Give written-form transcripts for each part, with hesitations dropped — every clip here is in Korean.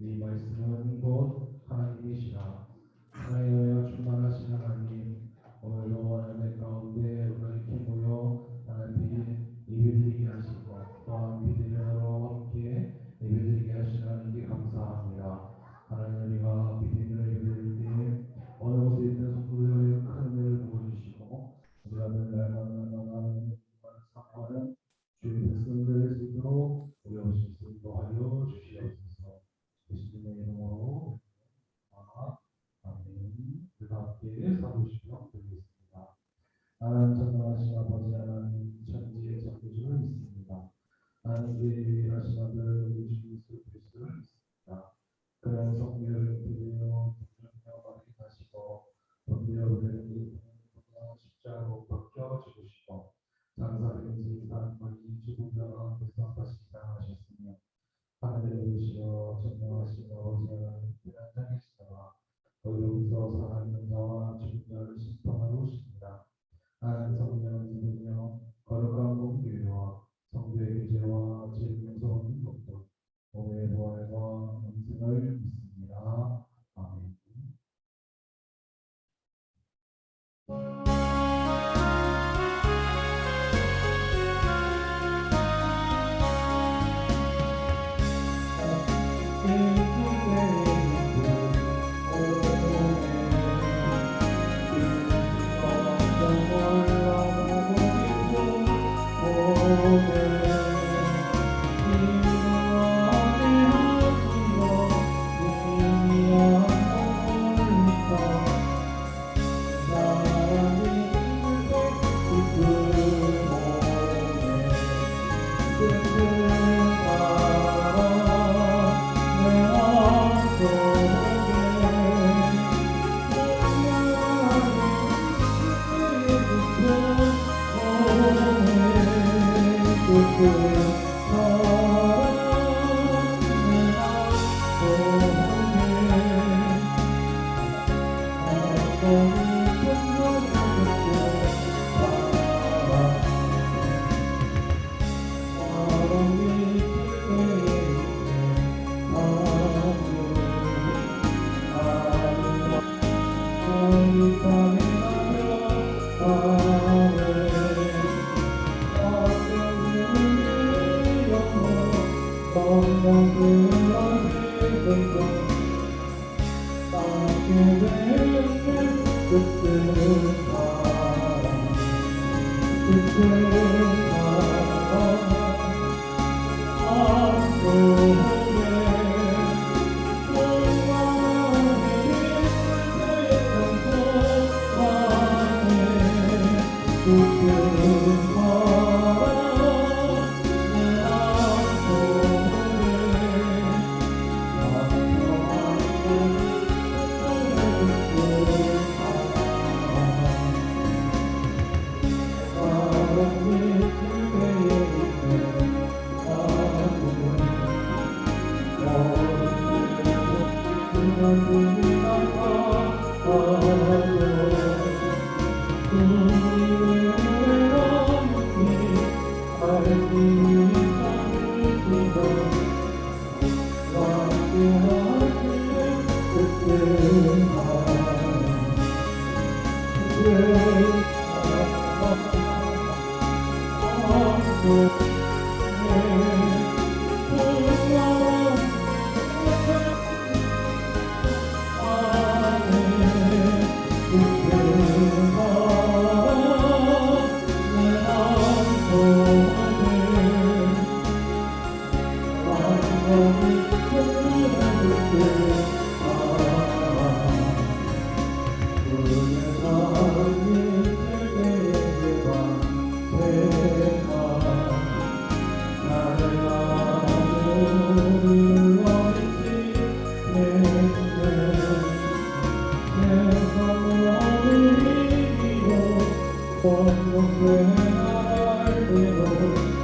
이 말씀은 곧 하나님이시라. 하나님여 충만하신 하나님, 오늘도 하나님의 가운데 우리가 이렇게 모여 하나님 예배드리게 하시고 또한 믿음으로 함께 예배드리게 하신 하나님께 감사합니다. 하나님, 우리가 믿음으로 예배드릴 때 어느 곳에 있는 성도들의 큰 은혜를 부어주시고 우리가 날마다 나가는 상황을 주의 백성들 수 있도록 우리 오신 수 인도하여 주시옵소서. 예수님의 이름으로 아멘. 그 함께 사도시경 드리겠습니다. 나는 전능하신 아버지 하나님 천지의 창조주를 믿습니다. 나는 그의 유일하신 아들 우리 주 예수 그리스도를 믿습니다. 그는 성령을 드리며 성령과 기하시고 본되어 우리를 십자가로 박혀 죽으시고 장사된지 사람만이 죽음과 가운데서 다시 살아나셨으며 하늘에 계시어 전능하신 아버지 하나님 그냥 계시다가 거기로부터 살아있는 자와 죽은 자를 심판하러 오십니다. 나는 성령을 믿으며 거룩한 공교회와 성도의 교제와 죄 용서받는 것도 몸의 부활과 영생을 믿습니다. 아멘. 하나님 말씀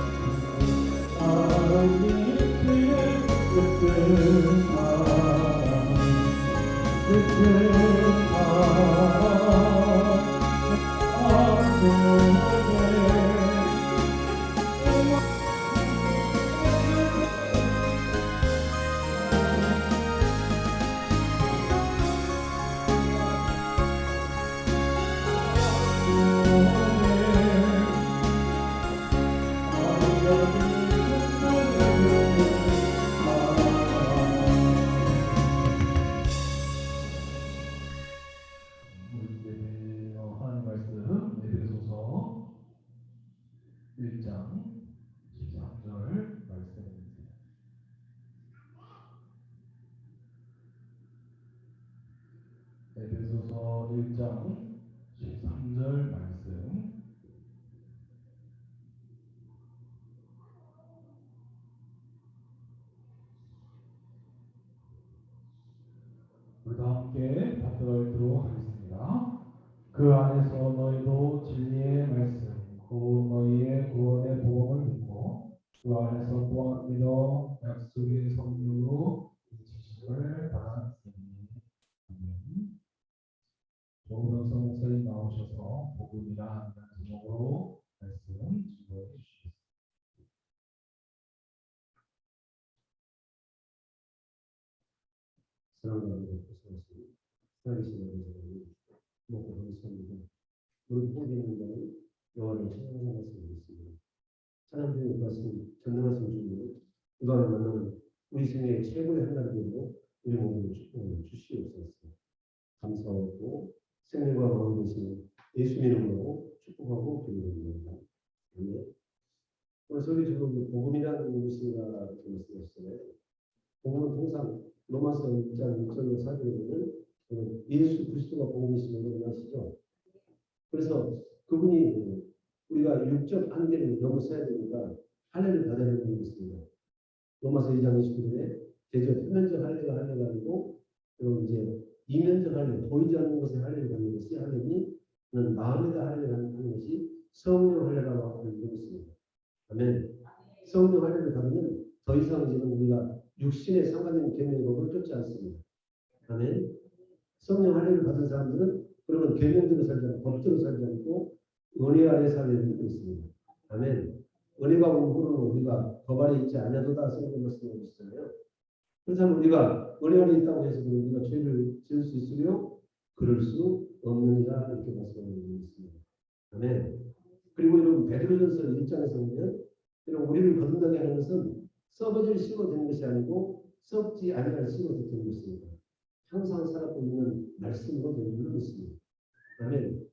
에베소서 1장 13절 말씀입니다. 에베소서 1장 13절 말씀. 우리 다 함께 받들어 읽도록 하겠습니다. 그 안에서 너희도 진리의 말씀, 곧 너희의 구원의 복음을 듣고 그 안에서 또한 믿어 약속의 성령으로 지식을 받았으니. 아멘. 조은서 목사님 나오셔서 복음이라 하는 제목으로 말씀 증거해 주시겠습니다. 사랑하는 교수님, 살아계신 여러분, 먹고 감사합니다. 우리 포기하는 자는 여호와를 찬양하는 말씀을 드렸습니다. 찬양 중에 말씀, 전능하신 주님을 이번에 만나는 우리 생애의 최고의 하나를 되고 우리 모두 축복을 주시옵소서. 감사하고 생명과 마음 되시는 예수님의 이름으로 축복하고 기도드립니다. 아멘. 오늘 저희 지금 복음이라는 무엇인가 이렇게 말씀하셨잖아요. 복음은 통상 로마서 1장 6절로 4절에 보면 예수 그리스도가 복음이심을 아시죠? 그래서 그분이 우리가 육적 한계를 넘어서야 되니까 할례를 받아야 되는 것입니다. 로마서 2장 29절에 제저 표면적 할례가 할례가 아니고 그리고 이제 이면적 할례, 보이지 않는 것에 할례를 받는 것이 할례니 그는 마음에다 할례를 하는 것이 성령 할례라고 하는 것입니다. 아멘. 성령 할례를 받으면 더 이상 지금 우리가 육신에 상관된 계명법을 쫓지 않습니다. 아멘. 성령 할례를 받은 사람들은 그러면 계명대로 살지 않고 법대로 살지 않고 은혜 아래 살려는 게 있습니다. 아멘. 은혜가 온 후로는 우리가 법 아래 있지 않아도다 성경 말씀을 하시잖아요. 그렇다면 우리가 은혜 아래 있다고 해서 우리가 죄를 지을 수 있으며 그럴 수 없느니라 이렇게 말씀하고 있습니다. 아멘. 그리고 여러분 베드로전서 1장에서 보면 이런 우리를 거듭나게 하는 것은 썩어질 씨로 되는 것이 아니고 썩지 아니할 씨로 되는 것입니다. 항상 살아고 있는 말씀으로 되는 것입니다. 아멘.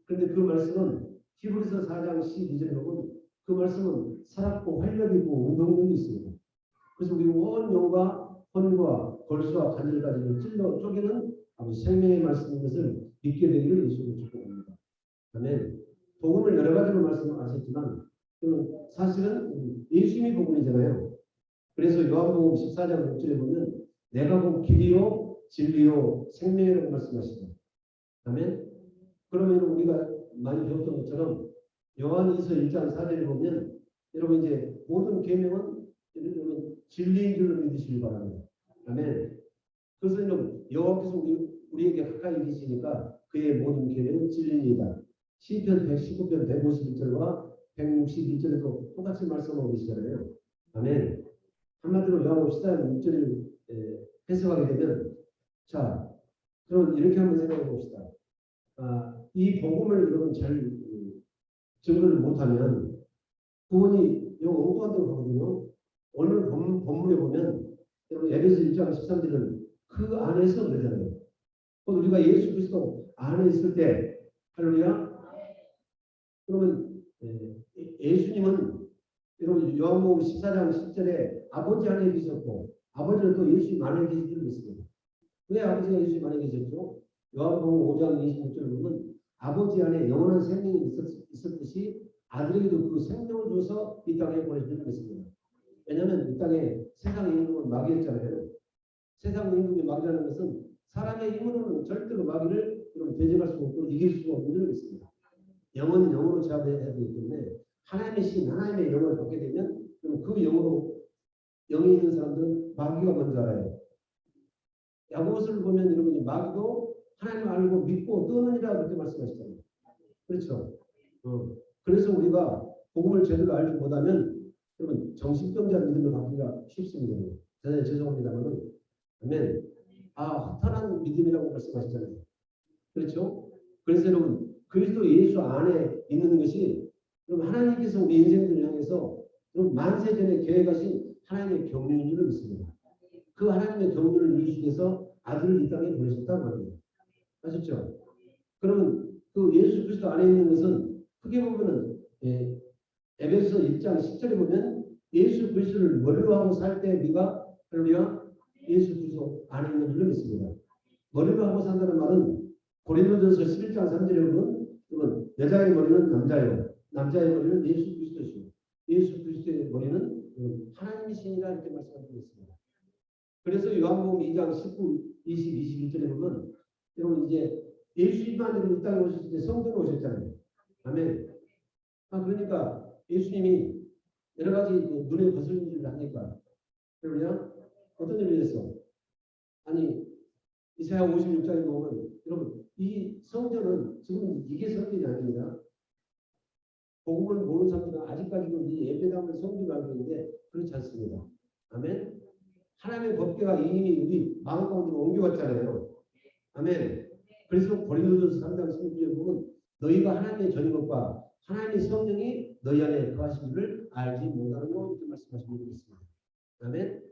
그런데 그 말씀은 히브리서 4장 12절에 보면 그 말씀은 살았고 활력 있고 운동력이 있습니다. 그래서 우리 온 영과 혼과 골수와 간을 가지고 찔러 쪼개는 아주 생명의 말씀인 것을 믿게 되기를 예수님을 축복합니다. 아멘. 복음을 여러 가지로 말씀하셨지만 사실은 예수님이 복음이잖아요. 그래서 요한복음 14장 6절에 보면 내가 곧 길이요 진리요 생명이라고 말씀하시죠. 아멘. 그러면 우리가 많이 배웠던 것처럼 요한일서 1장 4절에 보면 여러분 이제 모든 계명은 여러분 진리인 줄로 믿으시기 바랍니다. 아멘. 그것은 여호와께서 우리에게 가까이 계시니까 그의 모든 계명은 진리입니다. 시편 119편 151절과 161절에도 똑같이 말씀하고 계시잖아요. 아멘. 한마디로 요한복음 14장 6절을 해석하게 되면 자, 그럼 이렇게 한번 생각해 봅시다. 이 복음을 여러분 잘 증거를 못하면 구원이 엉뚱한 데로 가거든요. 오늘 본문에 보면 여러분 에베소 1장 13절은 그 안에서 그러잖아요. 우리가 예수 그리스도 안에 있을 때 할렐루야. 그러면 예수님은 여러분 요한복음 14장 10절에 아버지 안에 계셨고 아버지는 또 예수님 안에 계시는 것입니다. 왜 아버지가 예수님 안에 계셨죠? 요한복음 5장 26절을 보면 아버지 안에 영원한 생명이 있었듯이 아들에게도 그 생명을 줘서 이 땅에 보내주는 것입니다. 왜냐하면 이 땅에 세상의 임금은 마귀였잖아요. 세상의 임금이 마귀라는 것은 사람의 힘으로는 절대로 마귀를 대적할 수 없고 이길 수가 없는 것입니다. 영은 영으로 제압해야 되기 때문에 하나님의 하나님의 신, 하나님의 영을 받게 되면 그럼 그 영으로 영이 있는 사람들은 마귀가 먼저 알아요. 야고보서를 보면 여러분이 마귀도 하나님을 알고 믿고 떠느니라 그렇게 말씀하시잖아요. 그렇죠. 그래서 우리가 복음을 제대로 알지 못하면 여러분 정신병자 믿음을 갖기가 쉽습니다. 대단히 죄송합니다만은 아멘. 허탄한 믿음이라고 말씀하시잖아요. 그렇죠? 그래서 여러분 그리스도 예수 안에 있는 것이 여러분 하나님께서 우리 인생들을 향해서 여러분 만세 전에 계획하신 하나님의 경륜인 줄 믿습니다. 그 하나님의 경륜을 이루시기 위해서 아들을 이 땅에 보내셨다고 합니다. 아셨죠? 그러면 그 예수 그리스도 안에 있는 것은 크게 보면은 에베소 1장 10절에 보면 예수 그리스도를 머리로 하고 살 때 우리가 할렐루야 예수 그리스도 안에 있는 줄 믿습니다. 머리로 하고 산다는 말은 고린도전서 11장 3절에 보면 여자의 머리는 남자요, 남자의 머리는 예수 그리스도시요, 예수 그리스도의 머리는 하나님이시니라 이렇게 말씀하고 있습니다. 그래서 요한복음 2장 19, 20, 21절에 보면 여러분 이제 예수님만 이 땅에 오셨을 때 성도로 오셨잖아요. 아멘. 그러니까 예수님이 여러 가지 눈에 거슬리는 일을 하니까 그러냐 어떤 일을 했어? 아니 이사야 56장에 보면 여러분 이 성전은 지금 이게 성전이 아닙니다. 복음을 모르는 사람들은 아직까지도 이 예배당을 성전으로 알고 있는데 그렇지 않습니다. 아멘. 하나님의 법궤가 이미 우리 마음 가운데로 옮겨왔잖아요. 아멘. 그래서 고린도전서 3장 16절에 보면 너희가 하나님의 전능력과 하나님의 성령이 너희 안에 거하신 줄을 알지 못하는 거 이렇게 말씀하시고 있습니다. 아멘.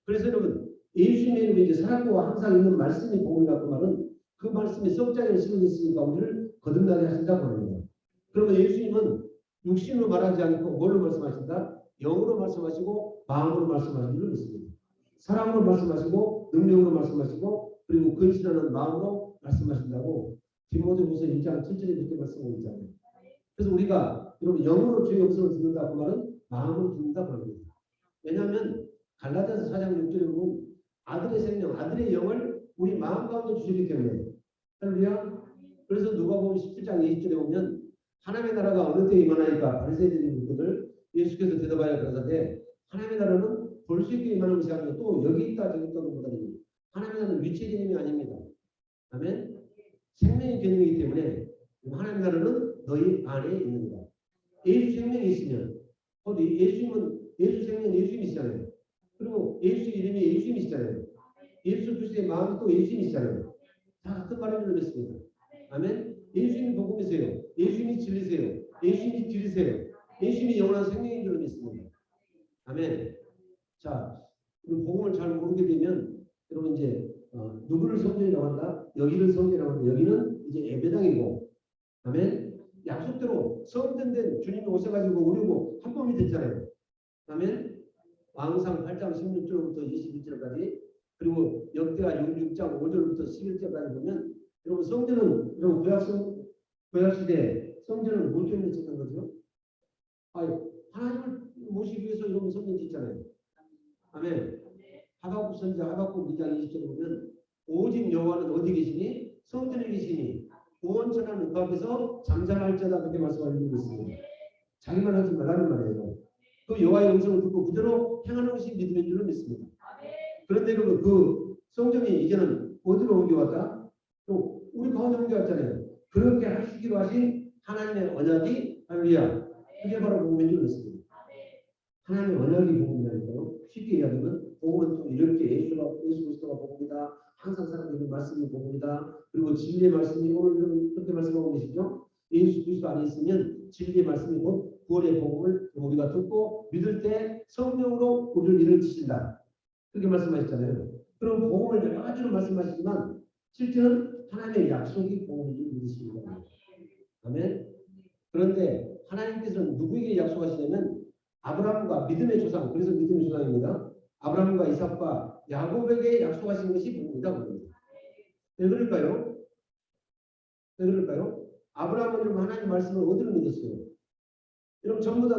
그래서 여러분 예수님의 이제 살았고 항상 있는 말씀이 복음이라고 말은 그 말씀이 썩장에 심어졌으니까 우리를 거듭나게 하신다고 합니다. 그러면 예수님은 육신으로 말하지 않고 뭘로 말씀하신다? 영으로 말씀하시고 마음으로 말씀하시는 줄 믿습니다. 사랑으로 말씀하시고 능력으로 말씀하시고 그리고 근신하는 마음으로 말씀하신다고 디모데후서 1장 7절에 이렇게 말씀하고 있잖아요. 그래서 우리가 여러분 영으로 주의 음성을 듣는다 그 말은 마음으로 듣는다고 합니다. 왜냐하면 갈라디아서 4장 6절에 보면 아들의 생명, 아들의 영을 우리 마음 가운데 주시기 때문에 할렐루야. 그래서 누가복음 17장 20절에 보면 하나님의 나라가 어느 때에 임하나이까 바리새인들이 묻거늘 예수께서 대답하여 가라사대 하나님의 나라는 볼 수 있게 임하는 것이 아니고 또 여기 있다 저기 있다는 보다니 하나님의 나라는 위치의 개념이 아닙니다. 아멘. 생명의 개념이기 때문에 하나님의 나라는 너희 안에 있는 거다. 예수 생명이 있으면 예수님은 예수 생명 예수님이시잖아요. 그리고 예수 이름이 예수님이시잖아요. 예수 그리스도의 마음이 또 예수님이시잖아요. 다 같은 말인 줄 믿습니다. 아멘. 예수님이 복음이세요. 예수님이 진리세요. 예수님이 길이세요. 예수님이 영원한 생명인 줄 믿습니다. 아멘. 자, 우리 복음을 잘 모르게 되면 여러분 이제 누구를 성전이라고 한다? 여기를 성전이라고 한다. 여기는 이제 예배당이고 아멘. 약속대로 성전된 주님이 오셔가지고 우리고 한 몸이 됐잖아요. 아멘. 왕상 8장 16절부터 21절까지 그리고 역대하 6장 5절부터 11절까지 보면 여러분 성전은 여러분 구약시대 성전은 뭘 때문에 짓는 거죠? 하나님을 모시기 위해서 여러분 성전 짓잖아요. 아멘. 하박국 선지자 하박국 2장 20절에 보면 오직 여호와는 어디 계시니 성전에 계시니 온천하는 그 앞에서 잠잠할지어다 그렇게 말씀하고 있습니다. 자기만 하지 말라는 말이에요. 그 여호와의 음성을 듣고 그대로 행하는 것이 믿음인 줄로 믿습니다. 그런데 그 성전이 이제는 어디로 옮겨왔다? 또 우리 가운데 옮겨왔잖아요. 그렇게 하시기로 하신 하나님의 언약이 할렐루야. 그게 바로 복음인 줄 믿습니다. 하나님의 언약이 복음이라니까요. 쉽게 이야기하면 복음은 또 이렇게 예수 그리스도가 복음이다. 항상 사람들이 말씀이 복음이다. 그리고 진리의 말씀이 오늘 그렇게 말씀하고 계시죠. 예수 그리스도 안에 있으면 진리의 말씀이 곧 구원의 복음을 우리가 듣고 믿을 때 성령으로 우리를 일으키신다. 그렇게 말씀하셨잖아요. 그럼 복음을 여러 가지로 말씀하시지만 실제는 하나님의 약속이 복음을 믿으십니다. 아멘. 그런데 하나님께서는 누구에게 약속하시냐면 아브라함과 믿음의 조상, 그래서 믿음의 조상입니다. 아브라함과 이삭과 야곱에게 약속하신 것이 복음이다. 왜 그럴까요? 왜 그럴까요? 아브라함은 하나님 말씀을 어디로 믿었어요? 여러분 전부 다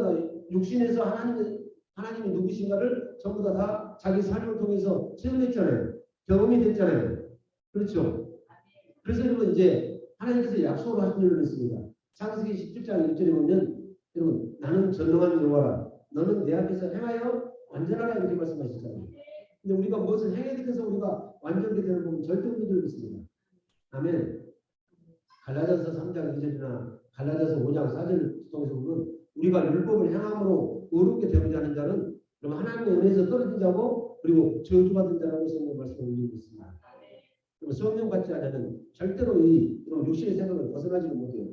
육신에서 하나님이 누구신가를 전부 다 자기 삶을 통해서 체험했잖아요. 경험이 됐잖아요. 그렇죠? 그래서 여러분 이제 하나님께서 약속을 하신 일을 했습니다. 창세기 17장 1절에 보면 여러분 나는 전능한 여호와라. 너는 내 앞에서 행하여 완전하라 이렇게 말씀하셨잖아요. 근데 우리가 무엇을 행하게 돼서 우리가 완전하게 되는 건 절대 우리들 믿습니다. 아멘. 갈라디아서 3장 2절이나 갈라디아서 5장 4절 통해서 보면 우리가 율법을 행함으로 의롭게 되고자 하는 자는 그럼 하나님의 은혜에서 떨어진 자고 그리고 저주받은 자라고 성경 말씀을 올리고 있습니다. 그럼 성령 받지 않으면 절대로 이 육신의 생각을 벗어나지는 못해요.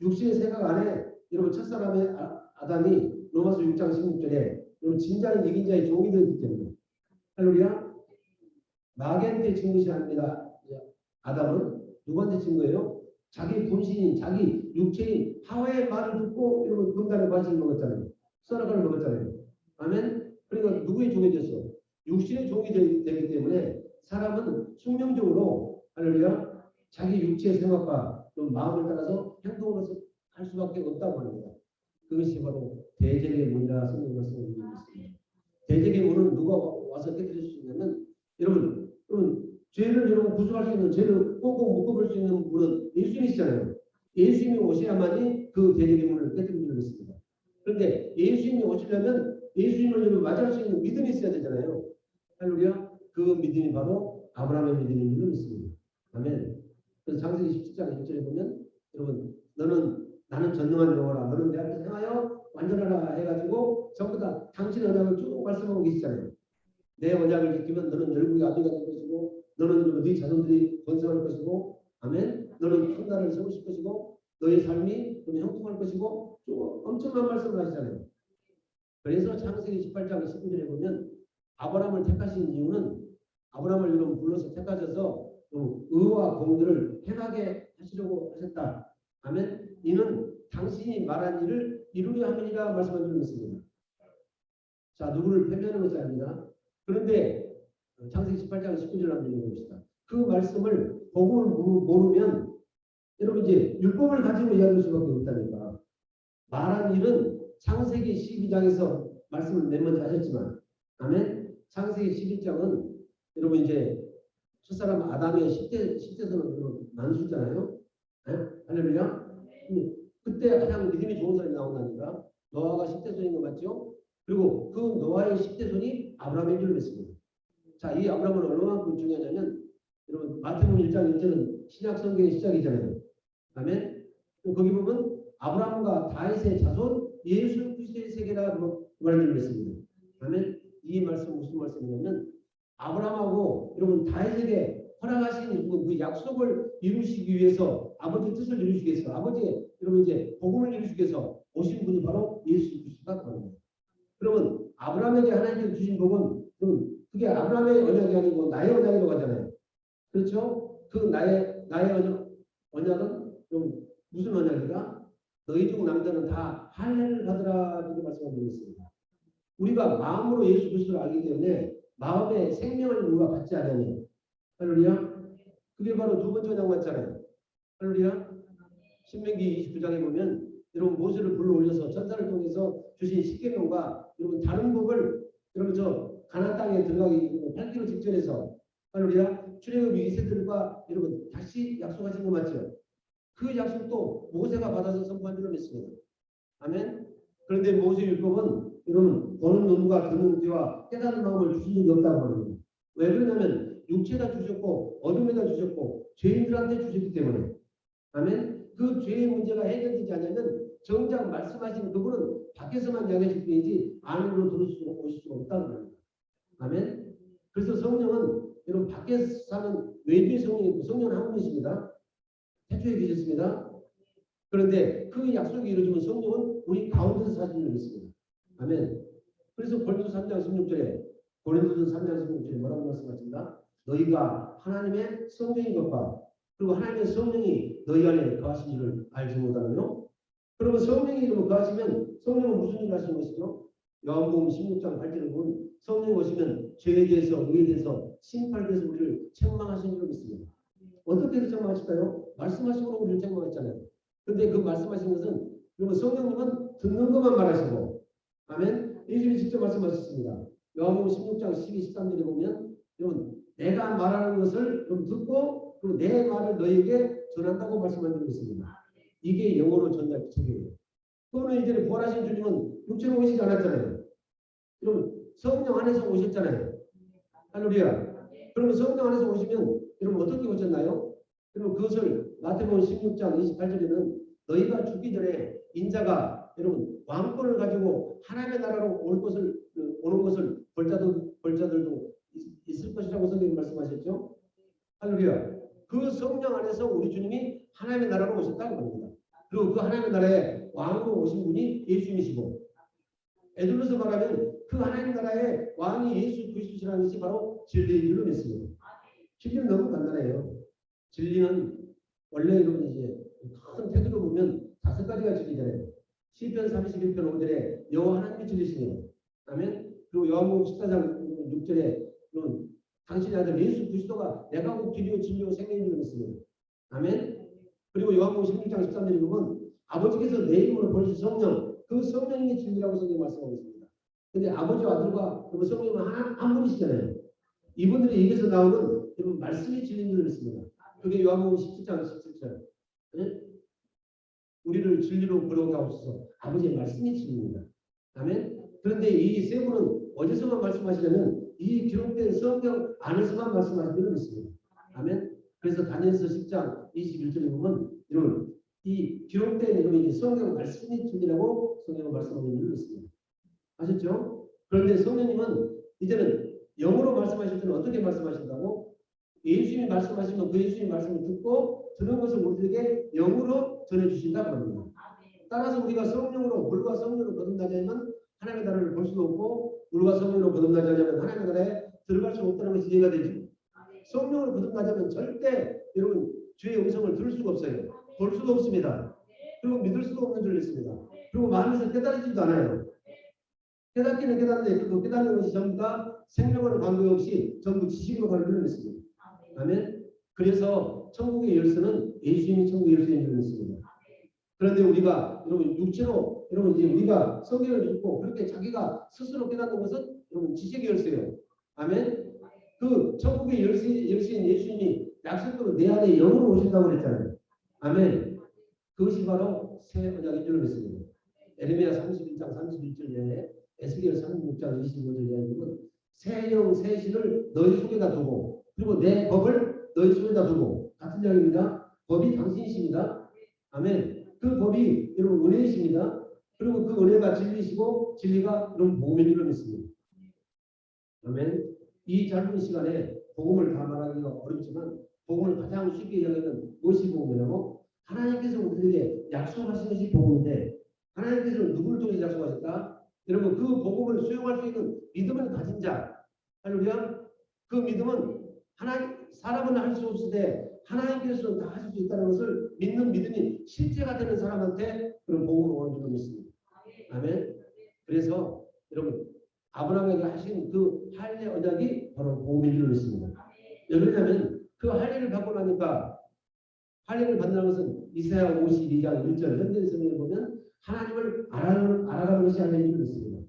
육신의 생각 안에 여러분 첫사람의 아담이 로마서 6장 16절에 여러분 진자는 이긴 자의 종이 되었기 때문에 할렐루야. 마귀한테 진 것이 아닙니다. 아담은 누구한테 진 거예요? 자기 본신인 자기 육체인 하와의 말을 듣고 여러분 금단의 과실을 먹었잖아요. 선악과를 먹었잖아요. 아멘. 그러니까 누구의 종이 됐어? 육신의 종이 되기 때문에 사람은 숙명적으로 할렐루야 자기 육체의 생각과 마음을 따라서 행동을 할 수밖에 없다고 합니다. 그것이 바로 대적의 문이라 성경 말씀을 드리고 있습니다. 대적의 문은 누가 와서 깨뜨릴 수 있냐면 여러분 죄를 여러분 구속할 수 있는 죄를 꼭꼭 묶어볼 수 있는 분은 예수님이시잖아요. 예수님이 오셔야만이 그 대적의 문을 깨뜨리는 것입니다. 그런데 예수님이 오시려면 예수님을 여러분 맞이할 수 있는 믿음이 있어야 되잖아요. 할렐루야. 그 믿음이 바로 아브라함의 믿음인 줄 믿습니다. 아멘. 그래서 창세기 17장 1절에 보면 여러분 나는 전능한 여호와라. 너는 내 앞에서 행하여 완전하라 해가지고 전부 다 당신의 언약을 쭉 말씀하고 계시잖아요. 내 언약을 지키면 너는 열국의 아비가 될 것이고 너는 네 자손들이 번성할 것이고 아멘. 너는 큰 나라를 세우실 것이고 너의 삶이 형통할 것이고 엄청난 말씀을 하시잖아요. 그래서 창세기 18장 19절에 보면 아브라함을 택하신 이유는 아브라함을 여러분 불러서 택하셔서 의와 공들을 행하게 하시려고 하셨다. 아멘. 이는 당신이 말한 일을 이루려 함이니라 말씀하시는 것입니다. 자, 누구를 패배하는 것이 아닙니다. 그런데 창세기 18장 19절 한번 읽어봅시다. 그 말씀을 복음을 모르면 여러분 이제 율법을 가지고 이야기할 수밖에 없다니까. 말한 일은 창세기 12장에서 말씀을 맨 먼저 하셨지만 아멘. 창세기 11장은 여러분 이제 첫사람 아담의 10대에서는 만수잖아요. 할렐루야. 그때 가장 믿음이 좋은 사람이 나온다니까. 노아가 10대손인 거 맞죠? 그리고 그 노아의 10대손이 아브라함인 줄 믿습니다. 자, 이 아브라함은 얼마만큼 중요하냐면 여러분 마태복음 1장 1절은 신약 성경의 시작이잖아요. 아멘. 거기 보면 아브라함과 다윗의 자손 예수 그리스도의 세계라 그 말을 믿습니다. 아멘. 이 말씀 무슨 말씀이냐면 아브라함하고 여러분 다윗에게 허락하신 그 약속을 이루시기 위해서 아버지 뜻을 이루시기 위해서 아버지의 여러분 이제 복음을 이루시기 위해서 오신 분이 바로 예수 그리스도가 됩니다. 그러면 아브라함에게 하나님께서 주신 복은 그게 아브라함의 언약이 아니고 나의 언약이라고 하잖아요. 그렇죠? 그 나의 언약은 좀 무슨 언약이다? 너희 중 남자는 다 할례를 받으라 이렇게 말씀하고 있습니다. 우리가 마음으로 예수 그리스도를 알기 때문에 마음의 생명을 우리가 받지 않으니 할렐루야. 그게 바로 두 번째 언약 맞잖아요. 할렐루야. 신명기 29장에 보면 여러분 모세를 불러 올려서 천사를 통해서 주신 십계명과 여러분 다른 법을 여러분 저 가나안 땅에 들어가기 8km 직전에서 할렐루야 출애굽 2세들과 여러분 다시 약속하신 거 맞죠? 그 약속도 모세가 받아서 선포한 줄로 믿습니다. 아멘. 그런데 모세 율법은 여러분 보는 눈과 듣는 귀와 깨닫는 마음을 주신 적이 없다고 합니다. 왜 그러냐면 육체다 주셨고 어둠에다 주셨고 죄인들한테 주셨기 때문에 아멘. 그 죄의 문제가 해결되지 않으면 정작 말씀하신 그분은 밖에서만 이야기하실 뿐이지 안으로 오실 수가 없다는 겁니다. 아멘. 그래서 성령은 여러분 밖에서 사는 외주의 성령이 성령은 한 분이십니다. 태초에 계셨습니다. 그런데 그 약속이 이루어지면 성령은 우리 가운데서 사시는 줄 믿습니다. 아멘. 그래서 고린도서 3장 16절에 고린도서 3장 16절에 뭐라고 말씀하십니까? 너희가 하나님의 성령인 것과 그리고 하나님의 성령이 너희 안에 거하신 줄을 알지 못하느뇨? 그러면 성령이 거하시면 성령은 무슨 일을 하시는 것이죠? 요한복음 16장 8절에 보면 성령이 오시면 죄에 대해서 의에 대해서 심판에 대해서 우리를 책망하시는 줄 믿습니다. 어떻게 책망하실까요? 말씀하시고 우리를 책망했잖아요. 그런데 그 말씀하신 것은 그러면 성령님은 듣는 것만 말하시고 아멘. 예수님이 직접 말씀하셨습니다. 요한복음 16장 12, 13절에 보면 여러분 내가 말하는 것을 좀 듣고 그리고 내 말을 너에게 전한다고 말씀하는 것입니다. 이게 영어로 전달 책이에요. 그거는 이제 부활하신 주님은 육체로 오시지 않았잖아요. 그럼 성령 안에서 오셨잖아요. 할렐루야. 그러면 성령 안에서 오시면 여러분 어떻게 오셨나요? 그럼 그것을 마태복음 16장 28절에는 너희가 죽기 전에 인자가 여러분 왕권을 가지고 하나님의 나라로 오는 것을 벌자들도 있을 것이라고 성경이 말씀하셨죠. 할렐루야. 그 성령 안에서 우리 주님이 하나님의 나라로 오셨다고 합니다. 그리고 그 하나님의 나라에 왕으로 오신 분이 예수님이시고, 에둘러서 말하면 그 하나님 나라의 왕이 예수 그리스도시라는 것이 바로 진리인 줄로 믿습니다. 진리는 너무 간단해요. 진리는 원래 여러분 이제 큰 태도로 보면 5가지가 진리잖아요. 시편 31편 5절에 여호와 하나님이 진리시네요. 아멘. 그리고 요한복음 14장 6절에 당신의 아들 예수 그리스도가 내가 곧 길이요 진리요 생명인 줄로 믿습니다. 아멘. 그리고 요한복음 16장 13절에 보면 아버지께서 내 이름으로 보내신 성령, 그 성령이 진리라고 성경이 말씀하고 있습니다. 근데 아버지와 아들과 그리고 성령은 한 분이시잖아요. 이분들이 입에서 나오는 여러분 말씀이 진리인 줄로 믿습니다. 그게 요한복음 17장 17절. 네? 우리를 진리로 걸어오게 하옵소서. 아버지의 말씀이 진리입니다. 아멘. 그런데 이 세 분은 어디서만 말씀하시냐면 이 기록된 성경 안에서만 말씀하시는 줄로 믿습니다. 아멘. 그래서 다니엘서 10장 21절에 보면 여러분 이 기록된 여러분 성경 말씀이 진리라고 성경을 말씀하고 있는 줄로 믿습니다. 아셨죠? 그런데 성령님은 이제는 영어로 말씀하실 때는 어떻게 말씀하신다고? 예수님이 말씀하시면 그 예수님 말씀을 듣고 들은 것을 우리에게 영으로 전해주신다고 합니다. 따라서 우리가 성령으로 물과 성령으로 거듭나지 않으면 하나님의 나라를 볼 수도 없고 물과 성령으로 거듭나지 않으면 하나님의 나라에 들어갈 수 없다는 것이 이해가 되죠. 성령으로 거듭나자면 절대 여러분 주의 음성을 들을 수가 없어요. 볼 수도 없습니다. 그리고 믿을 수도 없는 줄 믿습니다. 그리고 마음에서 깨달아지지도 않아요. 깨닫기는 깨닫는데 그 깨닫는 것이 전부 다 생명과는 관계없이 전부 지식으로 가는 줄 믿습니다. 아멘. 그래서 천국의 열쇠는 예수님이 천국의 열쇠인 줄 믿습니다. 그런데 우리가 여러분 육체로 여러분 이제 우리가 성경을 읽고 그렇게 자기가 스스로 깨닫는 것은 여러분 지식의 열쇠예요. 아멘. 그 천국의 열쇠인 예수님이 약속대로 내 안에 영으로 오신다고 그랬잖아요. 아멘. 그것이 바로 새 언약인 줄 믿습니다. 에레미야 31장 31절에 에스겔 36장 25절에 보면 새 영 새 신을 너희 속에다 두고 그리고 내 법을 너희 속에다 두고 같은 이야기입니다. 법이 당신이십니다. 아멘. 그 법이 여러분 은혜이십니다. 그리고 그 은혜가 진리시고 진리가 여러분 복음인 줄로 믿습니다. 아멘. 이 짧은 시간에 복음을 다 말하기가 어렵지만 복음을 가장 쉽게 이야기하는 무엇이 복음이라고? 하나님께서 우리에게 약속하신 것이 복음인데 하나님께서는 누구를 통해서 약속하셨다? 여러분 그 복음을 수용할 수 있는 믿음을 가진 자. 할렐루야. 그 믿음은 사람은 할 수 없을 때 하나님께서는 다 하실 수 있다는 것을 믿는 믿음이 실제가 되는 사람한테 그런 복음을 오는 줄로 믿습니다. 아멘. 그래서 여러분 아브라함에게 하신 그 할례 언약이 바로 복음인 줄로 믿습니다. 왜 그러냐면 그 할례를 받고 나니까 할례를 받는 것은 이사야 52장 1절 현대 성경에 보면 하나님을 알아가는 것이 할례인 줄로 믿습니다.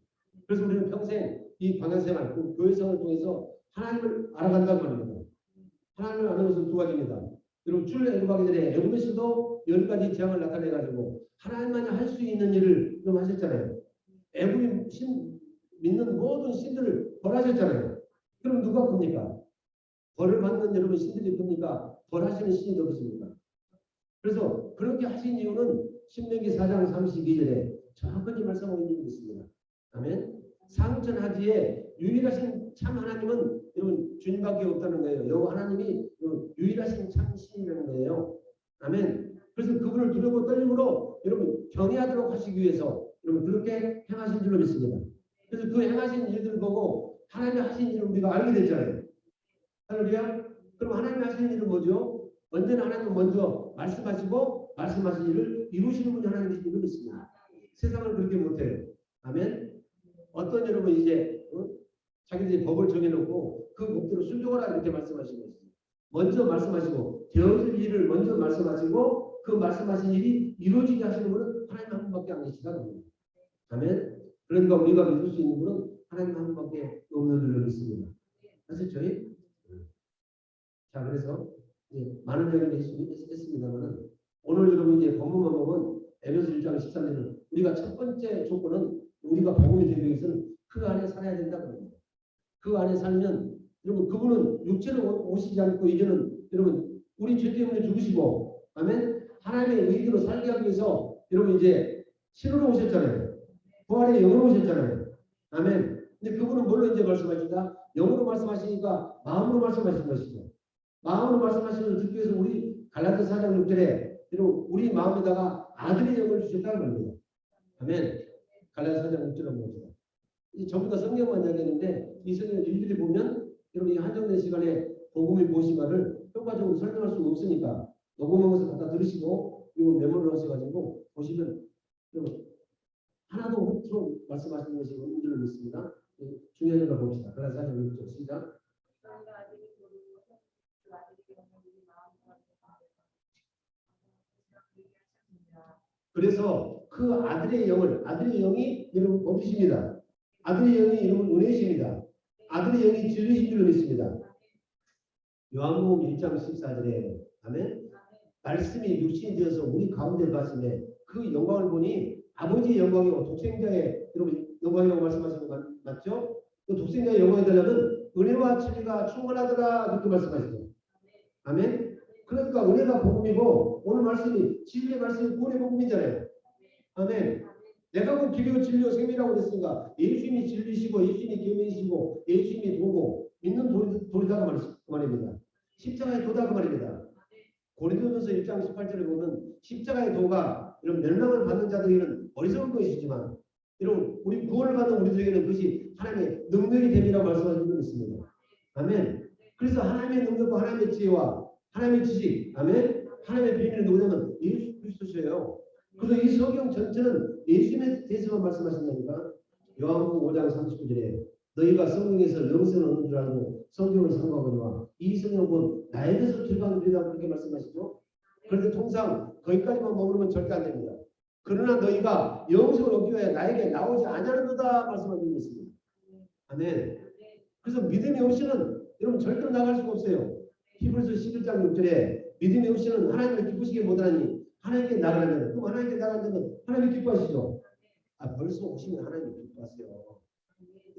그래서 우리는 평생 이 광야생활, 그 교회생활을 통해서 하나님을 알아간다고 합니다. 하나님을 아는 것은 두 가지입니다. 여러분 출애굽하기 전에 애굽에서도 10가지 재앙을 나타내가지고 하나님만이 할 수 있는 일을 좀 하셨잖아요. 애굽이 믿는 모든 신들을 벌하셨잖아요. 그럼 누가 큽니까? 벌을 받는 여러분 신들이 큽니까? 벌하시는 신이 더 크십니까? 그래서 그렇게 하신 이유는 신명기 4장 32절에 정확하게 말씀하고 있는 게 있습니다. 아멘. 상천하지에 유일하신 참 하나님은 여러분 주님밖에 없다는 거예요. 여호와 하나님이 유일하신 참 신이라는 거예요. 아멘. 그래서 그분을 두려고 떨림으로 여러분 경외하도록 하시기 위해서 여러분 그렇게 행하신 줄로 믿습니다. 그래서 그 행하신 일들을 보고 하나님이 하신 일을 우리가 알게 됐잖아요. 할렐루야. 그럼 하나님이 하시는 일은 뭐죠? 언제나 하나님은 먼저 말씀하시고 말씀하신 일을 이루시는 분이 하나님이신 줄로 믿습니다. 세상은 그렇게 못해요. 아멘. 어떤 여러분 이제 자기들이 법을 정해놓고 그 목표로 순종하라 이렇게 말씀하시는 것입니다. 먼저 말씀하시고 되어질 일을 먼저 말씀하시고 그 말씀하신 일이 이루어지게 하시는 분은 하나님 한 분밖에 안 계시다는 겁니다. 아멘. 그러니까 우리가 믿을 수 있는 분은 하나님 한 분밖에 없는 줄로 믿습니다. 아셨죠? 자, 그래서 많은 이야기를 했습니다만 오늘 여러분 이제 본문만 보면 에베소 1장 13절은 우리가 첫 번째 조건은 우리가 복음이 되기 위해서는 그 안에 살아야 된다고 합니다. 그 안에 살면 여러분 그분은 육체로 오시지 않고 이제는 여러분 우리 죄 때문에 죽으시고 아멘 하나님의 의기로 살게 하기 위해서 여러분 이제 신으로 오셨잖아요. 부활의 영으로 오셨잖아요. 아멘. 근데 그분은 뭘로 이제 말씀하신다? 영으로 말씀하시니까 마음으로 말씀하신 것이죠. 마음으로 말씀하시는 듣기 위해서 우리 갈라디아 4장 6절에 여러분 우리 마음에다가 아들의 영을 주셨다는 겁니다. 아멘. 갈라디아 4장 6절을 봅시다. 이 전부 다 성경만 이야기했는데 이 성경을 일일이 보면 여러분이 한정된 시간에 복음이 무엇인가를 효과적으로 설명할 수 없으니까 녹음하면서 갖다 들으시고 그리고 메모를 하셔가지고 보시면 여러분 하나도 헛으로 말씀하시는 것이 없는 줄로 믿습니다. 중요한 걸 봅시다. 갈라디아 4장 6절 시작. 그래서 그 아들의 영이 여러분 어디십니다. 아들의 영이 여러분 은혜십니다. 아들의 영이 진리신 줄로 믿습니다. 요한복음 1장 14절에 아멘. 말씀이 육신이 되어서 우리 가운데 가슴에 그 영광을 보니 아버지의 영광이고 독생자의 여러분 영광이라고 말씀하시는 거 맞죠? 그 독생자의 영광이 되려면 은혜와 진리가 충만하더라 그렇게 말씀하시죠. 아멘. 그러니까 은혜가 복음이고 오늘 말씀이 진리의 말씀이 구원의 복음이잖아요. 아멘. 내가 그 길이요 진리요 생명이라고 그랬으니까 예수님이 진리시고 예수님이 계명이시고 예수님이 도고 믿는 도리다 그 말입니다. 십자가의 도다 그 말입니다. 고린도전서 1장 18절에 보면 십자가의 도가 이런 멸망을 받는 자들에게는 어리석은 것이지만 이런 우리 구원을 받는 우리들에게는 그것이 하나님의 능력이 됨이라고 말씀하신 분이 있습니다. 아멘. 그래서 하나님의 능력과 하나님의 지혜와 하나님의 지식, 아멘. 하나님의 비밀이 누구냐면 예수 그리스도셔요. 그래서 이 성경 전체는 예수님에 대해서만 말씀하신다니까. 요한복음 5장 39절에 너희가 성경에서 영생을 얻는 줄 알고 성경을 상고하거니와 이 성경은 나에 대해서 길방들이다 그렇게 말씀하시죠. 그런데 통상 거기까지만 머무르면 절대 안 됩니다. 그러나 너희가 영생을 얻기 위해 나에게 나오지 아니하는도다 말씀하고 있습니다. 아멘. 그래서 믿음이 없이는 여러분 절대로 나갈 수가 없어요. 히브리서 11장 6절에 믿음이 없이는 하나님을 기쁘시게 못하니 하나님께 나가려면 그럼 하나님께 나가려면 하나님이 기뻐하시죠. 벌써 오시면 하나님이 기뻐하세요.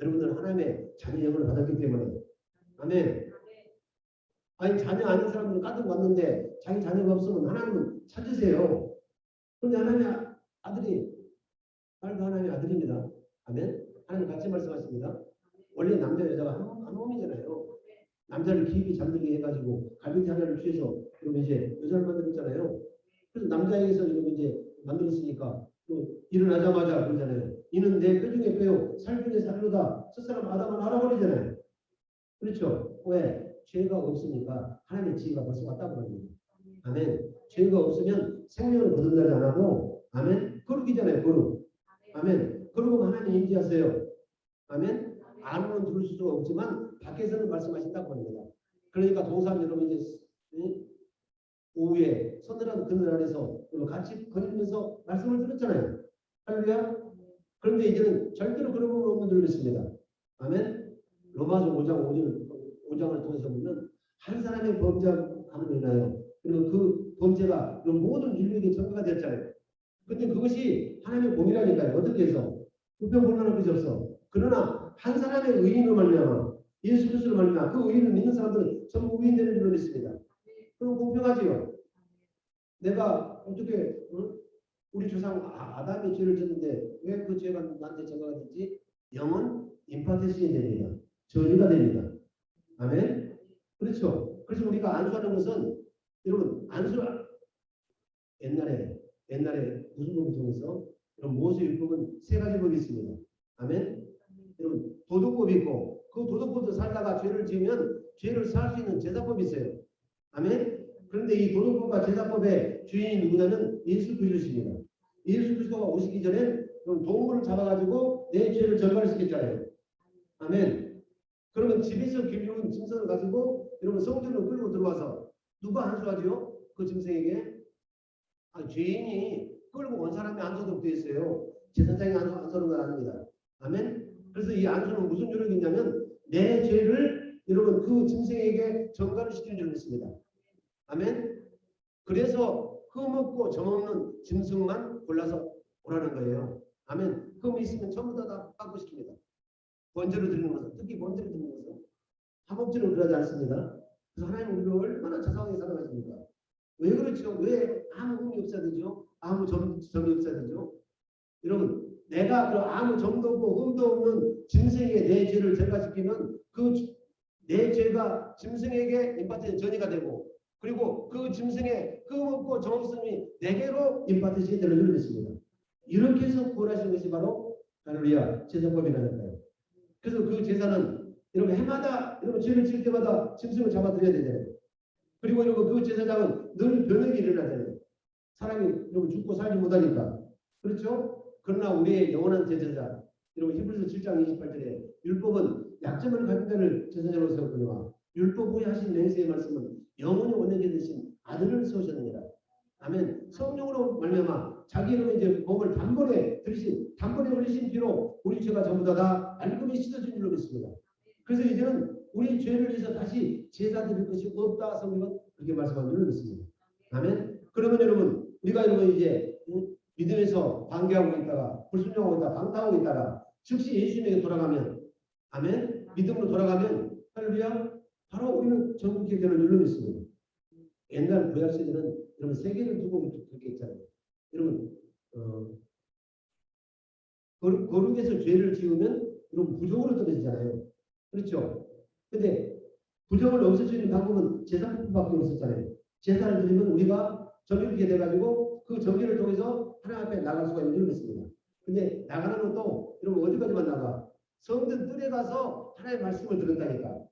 여러분들은 하나님의 자녀 영을 받았기 때문에 아멘. 아니 자녀 아닌 사람들은 가득 왔는데 자기 자녀가 없으면 하나님은 찾으세요. 그런데 하나님의 아들이 딸도 하나님의 아들입니다. 아멘. 하나님 같이 말씀하십니다. 원래 남자 여자가 한 몸이잖아요. 남자를 깊이 잠들게 해가지고 갈비뼈 하나를 취해서 그러면 이제 여자를 만들었잖아요. 그래서 남자에게서 이제 만들었으니까 또 일어나자마자 그러잖아요. 이는 내 뼈 중에 뼈요 살 중에 살로다. 첫사람 아담은 알아버리잖아요. 그렇죠? 왜? 죄가 없으니까 하나님의 지혜가 벌써 왔다고 합니다. 아멘. 죄가 없으면 생명을 거듭나지 않고 아멘. 거룩이잖아요. 거룩. 아멘. 거룩은 하나님 인지하세요. 아멘. 안으로는 들을 수가 없지만 밖에서는 말씀하신다고 합니다. 그러니까 동산 여러분 이제 오후에 서늘한 그늘 안에서 같이 거닐면서 말씀을 들었잖아요. 할렐루야. 그런데 이제는 절대로 그런 부분 없는 줄 믿습니다. 아멘. 로마서 5장을 통해서 보면 한 사람의 범죄함으로 인하여 그리고 그 범죄가 모든 인류에게 전가가 되었잖아요. 근데 그것이 하나님의 공이라니까요. 어떻게 해서 불평불만할 것이 없어. 그러나 한 사람의 의인으로 말미암아 예수 그리스도로 말미암아 그 의인을 믿는 사람들은 전부 의인되는 줄로 믿습니다. 그럼 공평하지요. 내가 어떻게 우리 조상 아담이 죄를 졌는데 왜 그 죄가 나한테 전가가 됐지? 영은 임파테션이 됩니다. 전이가 됩니다. 아멘. 그렇죠. 그래서 우리가 안수하는 것은 여러분 옛날에 무슨 법을 통해서 여러분 모세 율법은 세 가지 법이 있습니다. 아멘. 여러분 도덕법이 있고 그 도덕법도 살다가 죄를 지으면 죄를 살 수 있는 제사법이 있어요. 아멘. 그런데 이 도덕법과 제사법의 주인이 누구냐면 예수 그리스도입니다. 예수 그리스도가 오시기 전에 동물을 잡아가지고 내 죄를 전가시켰잖아요. 아멘. 그러면 집에서 길러온 짐승을 가지고 여러분 성전으로 끌고 들어와서 누가 안수하죠? 그 짐승에게 죄인이 끌고 온 사람이 안수하도록 되어 있어요. 제사장이 안수하는 건 아닙니다. 아멘. 그래서 이 안수는 무슨 요령이 있냐면 내 죄를 여러분 그 짐승에게 전가를 시키는 줄 믿습니다. 아멘. 그래서 흠없고 점없는 짐승만 골라서 오라는 거예요. 아멘. 흠이 있으면 전부 다 깎고시킵니다. 번제로 드리는 것은, 특히 번제로 드리는 것은 합법적으로 그러지 않습니다. 그래서 하나님 우리를 얼마나 자상하게 사랑하십니까? 왜 그렇죠? 왜 아무 흠이 없어야 되죠? 아무 점이 없어야 되죠? 여러분, 내가 그 아무 점도 없고 흠도 없는 짐승에게 내 죄를 전가시키면 그 내 죄가 짐승에게 임파트의 전이가 되고, 그리고 그 짐승의 흠 없고 점 없음이 내게로 임파트의 되는 줄을 믿습니다. 이렇게 해서 구원하시는 것이 바로 할렐루야 제사법이라는 거예요. 그래서 그 제사는 여러분 해마다 여러분 죄를 지을 때마다 짐승을 잡아드려야 되잖아요. 그리고 여러분 그 제사장은 늘 변혁이 일어나잖아요. 사람이 여러분 죽고 살지 못하니까. 그렇죠? 그러나 우리의 영원한 제사장, 여러분 히브리서 7장 28절에 율법은 약점을 가진 자를 제사장으로 세웠거니와 율법 후에 하신 맹세의 말씀은 영원히 원하게 되신 아들을 세우셨느니라. 아멘. 성령으로 말미암아 자기 이름의 이제 몸을 단번에 흘리신 피로 우리 죄가 전부 다 알끔히 씻어진 줄로 믿습니다. 그래서 이제는 우리 죄를 위해서 다시 제사 드릴 것이 없다. 성경은 그렇게 말씀한 줄로 믿습니다. 아멘. 그러면 여러분 우리가 여러분 이제 믿음에서 반개하고 있다가 불순종하고 있다가 방탕하고 있다가 즉시 예수님에게 돌아가면 아멘. 믿음으로 돌아가면 할렐루야 바로 우리는 전국에 되는 줄로 믿습니다. 옛날 구약 시대는 여러분 세계를 두고 그렇게 했잖아요. 여러분 거룩에서 죄를 지으면 여러분 부정으로 떨어지잖아요. 그렇죠? 근데 부정을 없애주는 방법은 제사법밖에 없었잖아요. 제사를 드리면 우리가 정결케 돼가지고 그 정결을 통해서 하나님 앞에 나갈 수가 있는 줄 믿습니다. 근데 나가는 것도 여러분 어디까지만 나가? 성전 뜰에 가서 하나님의 말씀을 들었다니까.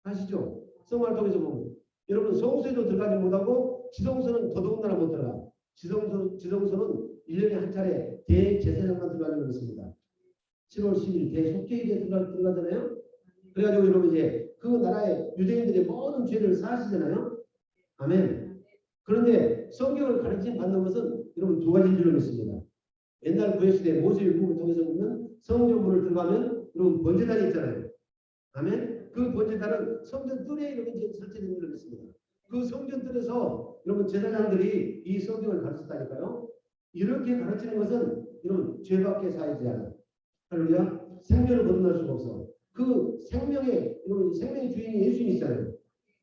아시죠? 성화를 통해서 보면 여러분 성소에도 들어가지 못하고 지성소는 더더군다나 못 들어가. 지성소는 1년에 한 차례 대제사장만 들어가는 것입니다. 7월 10일 대속죄일에 들어가잖아요. 그래가지고 여러분 이제 그 나라의 유대인들의 모든 죄를 사하시잖아요. 아멘. 그런데 성경을 가르침 받는 것은 여러분 두 가지인 줄로 믿습니다. 옛날 구약시대 모세 율법을 통해서 보면 성전문을 들어가면 여러분 번제단이 있잖아요. 아멘. 그 번제단은 성전 뜰에 이렇게 설치된 줄로 믿습니다. 그 성전 뜰에서 여러분 제사장들이 이 성경을 가르쳤다니까요. 이렇게 가르치는 것은 여러분 죄밖에 사하지 않아요. 할렐루야. 생명을 거듭날 수가 없어. 그 생명의 여러분 생명의 주인이 예수님이시잖아요.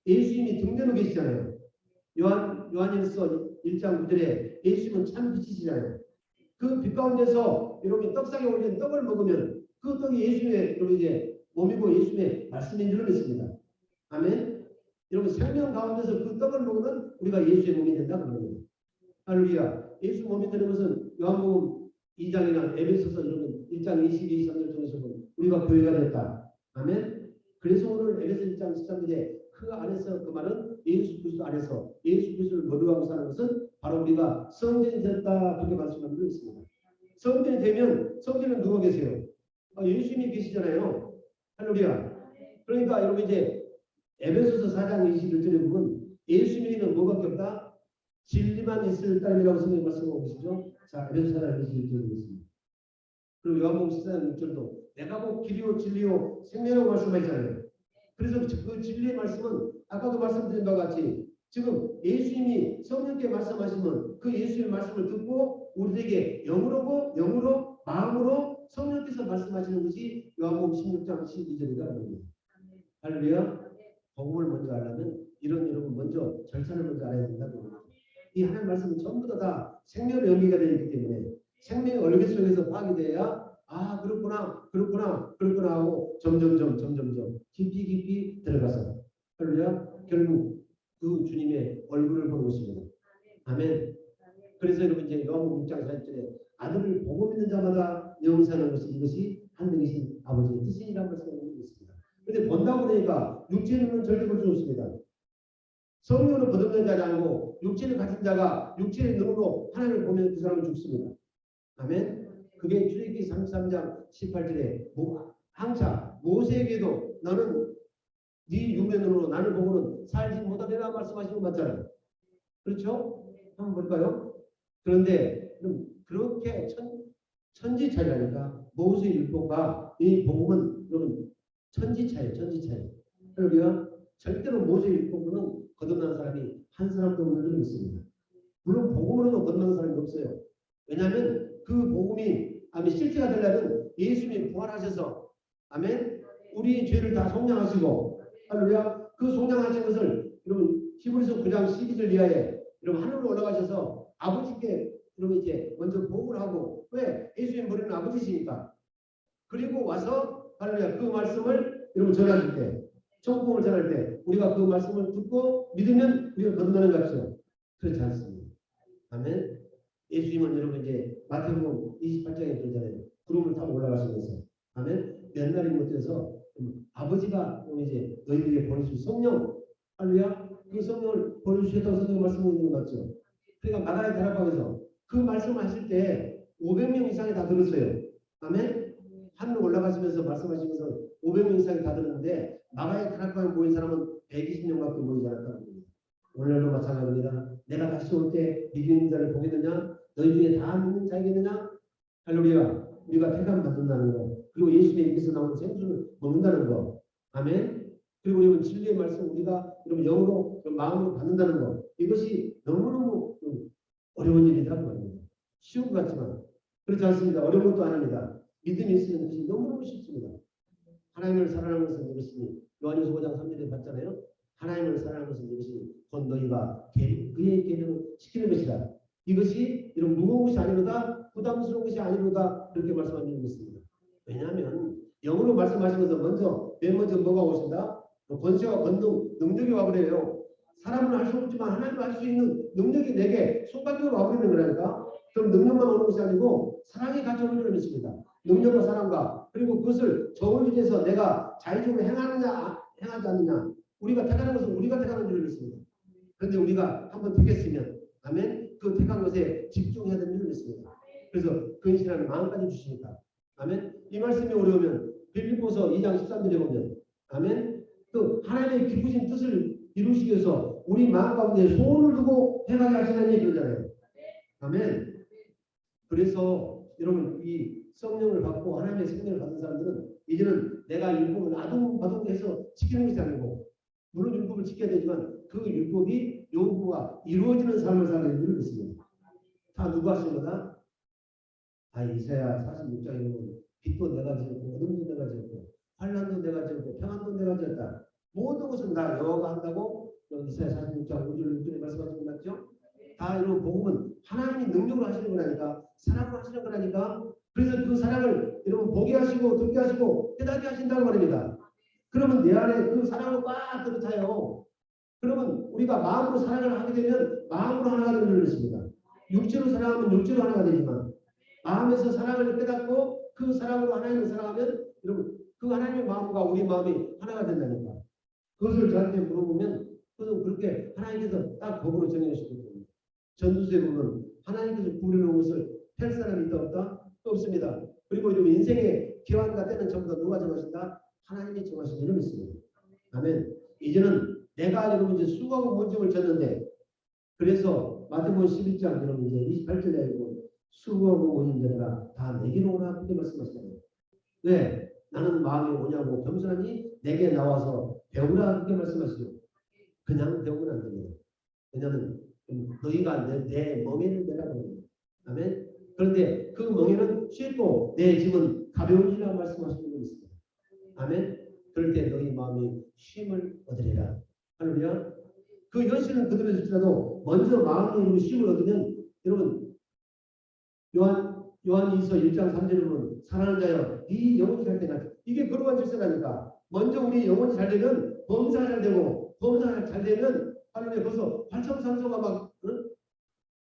예수님이 등대로 계시잖아요. 요한일서 1장 9절에 예수님은 참 빛이시잖아요. 그 빛 가운데서 여러분이 떡상에 올린 떡을 먹으면 그 떡이 예수님의 여러분 이제 몸이고 예수님의 말씀인 줄로 믿습니다. 아멘. 여러분 생명 가운데서 그 떡을 먹으면 우리가 예수의 몸이 된다 그런 겁니다. 할렐루야. 예수 몸이 되는 것은 요한복음 2장이나 에베소서 이런 1장 22, 23절 통해서 우리가 교회가 됐다. 아멘. 그래서 오늘 에베소 1장 13절에 그 안에서 그 말은 예수 그리스도 안에서 예수 그리스도를 거듭하고 사는 것은 바로 우리가 성전이 됐다 그렇게 말씀하고 있습니다. 성전이 되면 성전은 누가 계세요? 예수님이 계시잖아요. 할렐루야. 그러니까 여러분 이제 에베소서 4장 21절에 보면 예수님에게는 뭐밖에 없다? 진리만 있을 따름이라고 성경이 말씀하고 계시죠. 자, 에베소 4장 21절에 있습니다. 그리고 요한복음 14장 6절도 내가 곧 길이요 진리요 생명이라고 말씀하잖아요. 그래서 그 진리의 말씀은 아까도 말씀드린 바와 같이 지금 예수님이 성령께 말씀하시면 그 예수님의 말씀을 듣고 우리에게 영으로 마음으로 성령께서 말씀하시는 것이 요한복음 16장 12절이라는 겁니다. 할렐루야. 복음을 먼저 알려면 여러분 먼저 절차를 먼저 알아야 된다고 합니다. 이 하나님 말씀은 전부 다 생명의 연기가 되어 있기 때문에 생명의 얼개 속에서 파악이 돼야 그렇구나 하고 점점 깊이 들어가서 할렐루야 결국 그 주님의 얼굴을 보는 것입니다. 아멘. 그래서 여러분 이제 요한복음 6장 4절에 아들을 보고 믿는 자마다 영생 사는 것이 이것이 하늘이신 아버지의 뜻이라는 말씀을 있습니다. 그런데 본다고 보니까 육체는 절대 볼 수 없습니다. 성령으로 거듭난 자가 아니고 육체를 가진 자가 육체의 눈으로 하나님을 보면 그 사람은 죽습니다. 아멘. 그게 출애굽기 33장 18절에 항상 모세에게도 너는 네 육면으로 나를 보고는 살지 못하리라 말씀하시는 거 맞잖아요. 그렇죠? 한번 볼까요? 그런데 그렇게 천지 차이라니까 모세의 율법과 이 복음은 여러분 천지 차이. 그러면 절대로 모세의 율법으로는 거듭난 사람이 한 사람도 없는 줄 믿습니다. 물론 복음으로도 거듭난 사람이 없어요. 왜냐하면 그 복음이 아멘 실제가 되려면 예수님이 부활하셔서 아멘 우리 죄를 다 속량하시고 할렐루야 그 속량하신 것을 여러분 히브리서 9장 12절 이하에 여러분 하늘로 올라가셔서 아버지께 여러분 이제 먼저 복을 하고 왜 예수님 머리는 아버지시니까 그리고 와서 할렐루야 그 말씀을 여러분 전할 때 천국을 전할 때 우리가 그 말씀을 듣고 믿으면 우리가 건너는 것 같죠. 그렇지 않습니다. 아멘. 예수님은 여러분 이제 마태복음 28장에 그러잖아요. 구름을 타고 올라가시면서 아멘. 몇 날이 못해서 아버지가 이제 너희들에게 보내주신 성령 할렐루야 그 성령을 보내주셨다고 성경 말씀하고 있는 것 같죠. 그러니까 마가의 다락방에서 그 말씀을 하실 때 500명 이상이 다 들었어요. 아멘. 하늘 올라가시면서 말씀하시면서 500명 이상이 다 들었는데 마가의 다락방에 모인 사람은 120명밖에 모이지 않았다는 겁니다. 오늘도 마찬가지입니다. 내가 다시 올 때 믿는 자를 보겠느냐? 너희 중에 다 믿는 자이겠느냐? 할렐루야. 우리가 택함 받는다는 거. 그리고 예수님의 입에서 나오는 생수를 먹는다는 거. 아멘. 그리고 여러분 진리의 말씀 우리가 여러분 영으로 마음으로 받는다는 거. 이것이 너무너무 어려운 일이라고 말입니다. 쉬운 것 같지만 그렇지 않습니다. 어려운 것도 아닙니다. 믿음이 있으면 것이 너무너무 쉽습니다. 하나님을 사랑하는 것은 이것이니 요한일서 5장 3절에 봤잖아요. 하나님을 사랑하는 것은 이것이 곧 너희가 그의 계명을 지키는 것이다. 이것이 이런 무거운 것이 아니로다 부담스러운 것이 아니로다 그렇게 말씀하시는 것입니다. 왜냐하면 영어로 말씀하시면서 맨 먼저 뭐가 오신다? 권세와 권능 능력이 와버려요. 사람은 할 수 없지만 하나님은 할 수 있는 능력이 내게 순간적으로 와버리는 거라니까. 그럼 능력만 오는 것이 아니고 사랑이 같이 오는 것입니다. 능력과 사랑과 그리고 그것을 정을 위해서 내가 자의적으로 행하느냐 행하지 않느냐 우리가 택하는 것은 우리가 택하는 줄을 믿습니다. 그런데 우리가 한번 택했으면 아멘 그 택한 것에 집중해야 되는 줄을 믿습니다. 그래서 근신하는 마음까지 주시니까 아멘 이 말씀이 어려우면 빌립보서 2장 13절에 보면 아멘 또 하나님의 기쁘신 뜻을 이루시기 위해서 우리 마음 가운데 소원을 두고 행하게 하시나니 그러잖아요. 아멘. 그래서 여러분 이 성령을 받고 하나님의 생명을 받은 사람들은 이제는 내가 율법을 아둥바둥 해서 지키는 것이 아니고 물론 율법을 지켜야 되지만 그 율법이 요구가 이루어지는 삶을 살아야 되는 것입니다. 다 누가 하신 거다? 이사야 46장에 보면 빛도 내가 지었고 어둠도 내가 지었고 환난도 내가 지었고 평안도 내가 지었다. 모든 것은 다 여호와가 한다고 이사야 46장 5절 6절에 말씀하신 것 같죠? 다 이런 복음은 하나님이 능력으로 하시는 거라니까 사랑으로 하시는 거라니까 그래서 그 사랑을 여러분 보게 하시고 듣게 하시고 깨닫게 하신다고 말입니다. 그러면 내 안에 그 사랑을 꽉 들어차요. 그러면 우리가 마음으로 사랑을 하게 되면 마음으로 하나가 되는 줄 믿습니다. 육체로 사랑하면 육체로 하나가 되지만 마음에서 사랑을 깨닫고 그 사랑으로 하나님을 사랑하면 여러분 그 하나님의 마음과 우리 마음이 하나가 된다니까. 그것을 저한테 물어보면 그것은 그렇게 하나님께서 딱 법으로 정해주시거든요. 전두수에 보면 하나님께서 부르는 것을 할 사람이 있다 없다? 없습니다. 그리고 좀 인생의 기환과 때는 전부 다 누가 정하신다? 하나님이 정하신 이름이 있습니다. 아멘. 이제는 내가 여러분 이제 수고하고 본증을 졌는데 그래서 마태복음 11장 여러분 이제 28절에 보면 수고하고 오는 자가 다 내게로 오라 그렇게 말씀하시잖아요. 왜? 나는 마음이 오냐고 겸손하니 내게 나와서 배우라 그렇게 말씀하시죠. 그냥 배우면 안 됩니다. 왜냐하면 너희가 내 멍에는 내가 보는 아멘. 그런데 그 멍에는 쉽고 내 짐은 가벼우리라고 말씀하시는 분이 있습니다. 아멘. 그럴 때 너희 마음이 쉼을 얻으리라. 할렐루야. 그 현실은 그대로 있을지라도 먼저 마음으로 쉼을 얻으면 여러분 요한일서 1장 3절에 보면 사랑하는 자여 네 영혼이 잘 되나 이게 거룩한 질서라니까. 먼저 우리 영혼이 잘 되면 범사가 잘 되고 범사가 잘 되면 할렐루야 벌써 활성산소가 막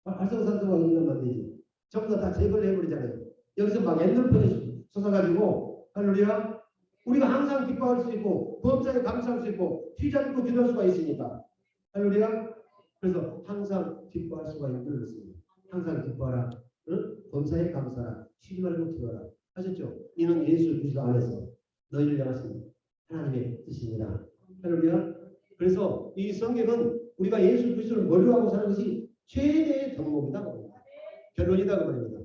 활성산소가 일어나면 안 되지. 전부 다 제거를 해버리잖아요. 여기서 막 엔돌핀이 솟아가지고 할렐루야 우리가 항상 기뻐할 수 있고 범사에 감사할 수 있고 휘잡고 기도할 수가 있으니까 할렐루야. 그래서 항상 기뻐할 수가 있는 것입니다. 항상 기뻐하라. 응? 범사에 감사하라. 쉬지 말고 기도하라. 하셨죠? 이는 예수 그리스도 안에서 너희를 향하신 하나님의 뜻입니다. 할렐루야. 그래서 이 성경은 우리가 예수 그리스도를 머리로 하고 사는 것이 최대의 덕목이다. 결론이다. 그 말입니다.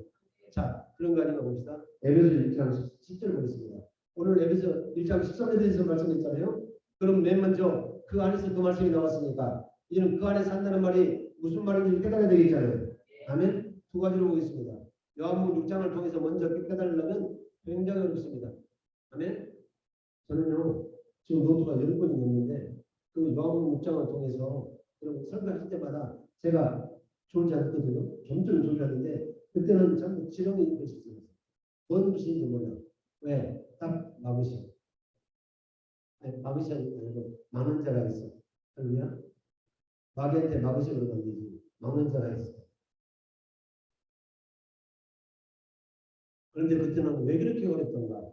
자, 그런 거 아닌가 봅시다. 에베소 1장 10절 보겠습니다. 오늘 에베소 1장 13절에 대해서 말씀했잖아요. 그럼 맨 먼저 그 안에서 그 말씀이 나왔으니까 이제는 그 안에 산다는 말이 무슨 말인지 깨달아야 되겠잖아요. 아멘. 두 가지로 보겠습니다. 요한복음 6장을 통해서 먼저 깨달으려면 굉장히 어렵습니다. 아멘. 저는요 지금 노트가 10권이 넘는데 그 요한복음 6장을 통해서 여러분 설교하실 때마다 제가 좋지 않거든요. 점점 좋지 않는데 그때는 참 지렁이 입고 있었어요. 뭔 뜻인지 몰라. 왜? 딱 막으셔. 아니, 막으셔 아니고 막는 자가 있어. 할렐루야. 마귀한테 막으셔 그러면 안 되지. 막는 자가 있어. 그런데 그때는 왜 그렇게 어렵던가?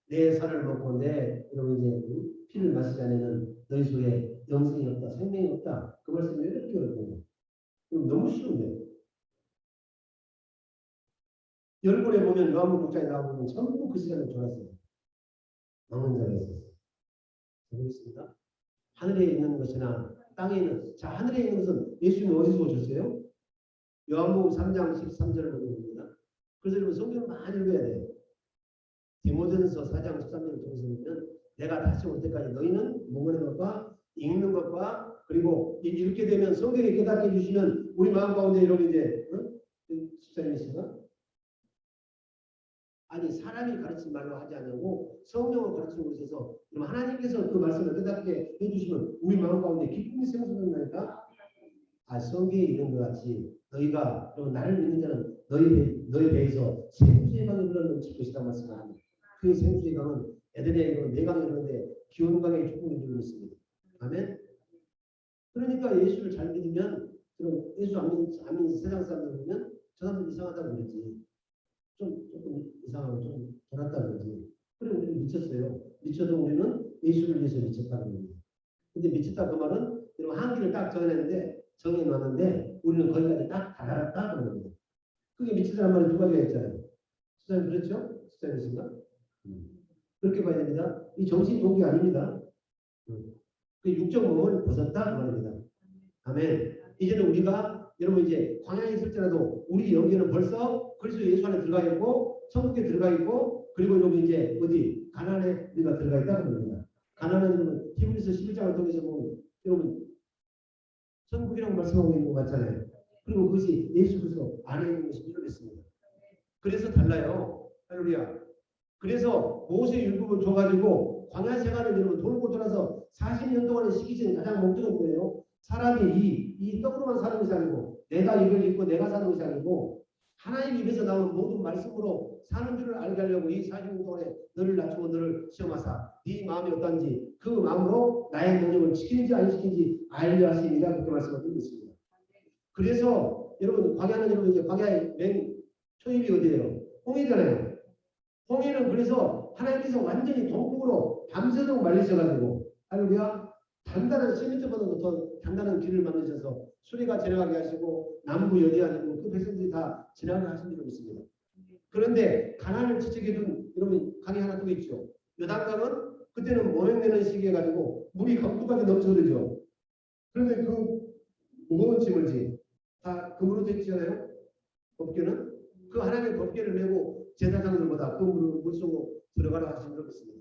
내 살을 먹고 내 이런 이제 피를 마시지 않으면 너희 속에 영생이 없다, 생명이 없다. 그 말씀이 왜 이렇게 어렵던가? 그럼 너무 쉬운데. 열골에 보면 요한복음 6장에 나오면 전부 그 시간에 졸았어요. 막는 자가 있었어요. 보겠습니다. 하늘에 있는 것이나 땅에 있는 자 하늘에 있는 것은 예수님이 어디서 오셨어요? 요한복음 3장 13절을 보게 됩니다. 그래서 여러분 성경을 많이 읽어야 돼요. 디모데전서 4장 13절을 통해서 보면 내가 다시 올 때까지 너희는 묵는 것과 읽는 것과 그리고 이렇게 되면 성경에 깨닫게 해주시면 우리 마음 가운데 여러분 이제 집사님이시나? 아니 사람이 가르치지 말로 하지 않냐고 성령을 가르치는 곳에서 하나님께서 그 말씀을 깨닫게 해주시면 우리 마음 가운데 기쁨이 생성된다니까. 아 성경에 있는 것 같이 너희가 나를 믿는 자는 너희 배에서 생수의 강이 흘러넘칠 것이다 말씀합니다. 그 생수의 강은 에덴의 네 강이 흐르는데 기온 강의 축복이 주고 있습니다. 아멘. 그러니까 예수를 잘 믿으면 그럼 예수 안 믿는 세상 사람들 보면 저 사람들 이상하다고 그러지. 조금 이상하고 좀 돌았다는 거지. 그래 우리는 미쳤어요. 미쳐도 우리는 예수를 위해서 미쳤다는 겁니다. 근데 미쳤다 그 말은 여러분 한기를 딱 정해놨는데 우리는 거기까지 딱 달았다 그런 겁니다. 그게 미치다는 말은 두 가지가 있잖아요. 수장님 그렇죠? 수장님이신가? 그렇게 봐야 됩니다. 이 정신 동기 아닙니다. 그 육적 몸을 벗었다 그 말입니다. 아멘. 이제는 우리가 여러분 이제 광야에 있을지라도 우리 여기는 벌써 그리스도 예수 안에 들어가 있고 천국에 들어가 있고 그리고 여러분 이제 어디 가나안에 우리가 들어가 있다 그럽니다. 가나안은 히브리서 11장을 통해서 보면 여러분 천국이라고 말씀하고 있는 것 같잖아요. 그리고 그것이 예수 그리스도 안에 있는 것이 이루어졌습니다. 그래서 달라요. 할렐루야. 그래서 모세 율법을 줘가지고 광야 생활을 여러분 돌고 돌아서 40년 동안의 시기신 가장 목적은 뭐예요? 사람이 이 떡으로만 사는 것이 아니고 내가 이걸 입고 내가 사는 것이 아니고 하나님 입에서 나오는 모든 말씀으로 사는 줄을 알게 하려고 이 40년 동안에 너를 낮추고 너를 시험하사 네 마음이 어떤지 그 마음으로 나의 능력을 지키는지 안 지키는지 알려 하십니다. 그렇게 말씀을 드리고 있습니다. 그래서 여러분 광야는 여러분 이제 광야의 맨 초입이 어디예요? 홍해잖아요. 홍해는 그래서 하나님께서 완전히 동북으로 밤새도록 말리셔가지고 할렐루야 단단한 시멘트보다 더 단단한 길을 만드셔서 수리가 지나가게 하시고 남부 여디아니고 그 백성들이 다 지나가게 하신 줄로 믿습니다. 그런데 가나안을 지치게 둔 여러분 강이 하나 또 있죠. 요단강은 그때는 모형내는 시기에 가지고 물이 강둑하게 넘쳐흐르죠. 그런데 그 무거운 짐을 다 금으로 됐잖아요. 법궤는 그 하나님의 법궤를 메고 제사장들보다 그 물속으로 들어가라 하신 줄 믿습니다.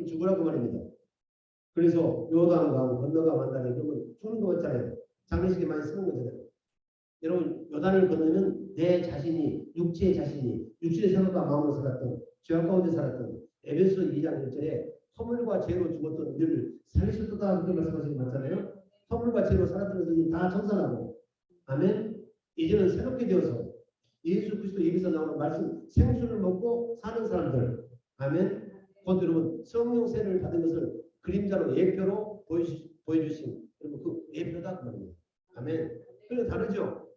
죽으라고 말입니다. 그래서 요단강 건너가 만다니 그러면 죽는 거 같잖아요. 장례식에 많이 쓰는 거잖아요. 여러분 요단을 건너면 내 자신이 육체의 자신이 육신의 생각과 마음으로 살았던 죄악 가운데 살았던 에베소 2장 1절에 허물과 죄로 죽었던 우리를 살리셨다 그렇게 말씀하시는 거 맞잖아요. 허물과 죄로 살았던 것들이 다 청산하고 아멘. 이제는 새롭게 되어서 예수 그리스도 입에서 나오는 말씀 생수를 먹고 사는 사람들 아멘. 곧 여러분 성령 세례를 받은 것을 그림자로 예표로 보여주신 여러분 그 예표다 그 말입니다. 아멘. 그게 다르죠.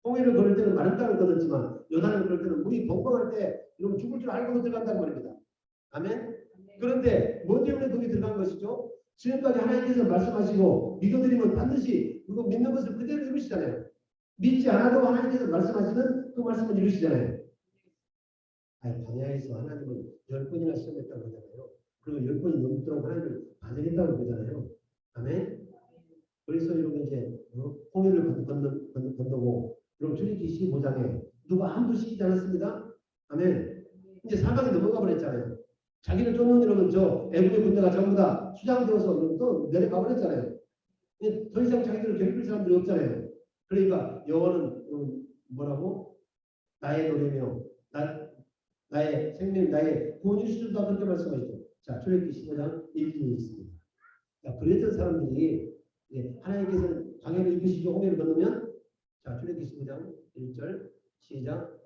홍해를 걸을 때는 마른 땅을 걸었지만 요단을 걸을 때는 물이 벙벙할 때 여러분 죽을 줄 알고 들어간다는 말입니다. 아멘. 그런데 뭐 때문에 거기 들어간 것이죠? 지금까지 하나님께서 말씀하시고 믿어드리면 반드시 그거 믿는 것을 그대로 이루시잖아요. 믿지 않아도 하나님께서 말씀하시는 그 말씀을 이루시잖아요. 아니 광야에서 하나님은 10번이나 시험했다고 하잖아요. 그리고 10번이 넘도록 하나님을 반응했다고 그러잖아요. 아멘. 그래서 여러분 이제 홍해를 건너고 여러분 출애굽기 15장에 누가 한 분 시키지 않았습니다. 아멘. 이제 사방에 넘어가 버렸잖아요. 자기를 쫓는 여러분 저 애국의 군대가 전부 다 수장되어서 또 내려가 버렸잖아요. 더 이상 자기들을 괴롭힐 사람들이 없잖아요. 그러니까 여호와는 뭐라고? 나의 노래며 나의 생명, 나의 구원이 주시다 그렇게 말씀하시죠. 자, 출애굽기 15장 1절에 있습니다. 자, 그랬던 사람들이 하나님께서 광야를 입으시고 홍해를 건너면 자, 출애굽기 15장 1절 시작.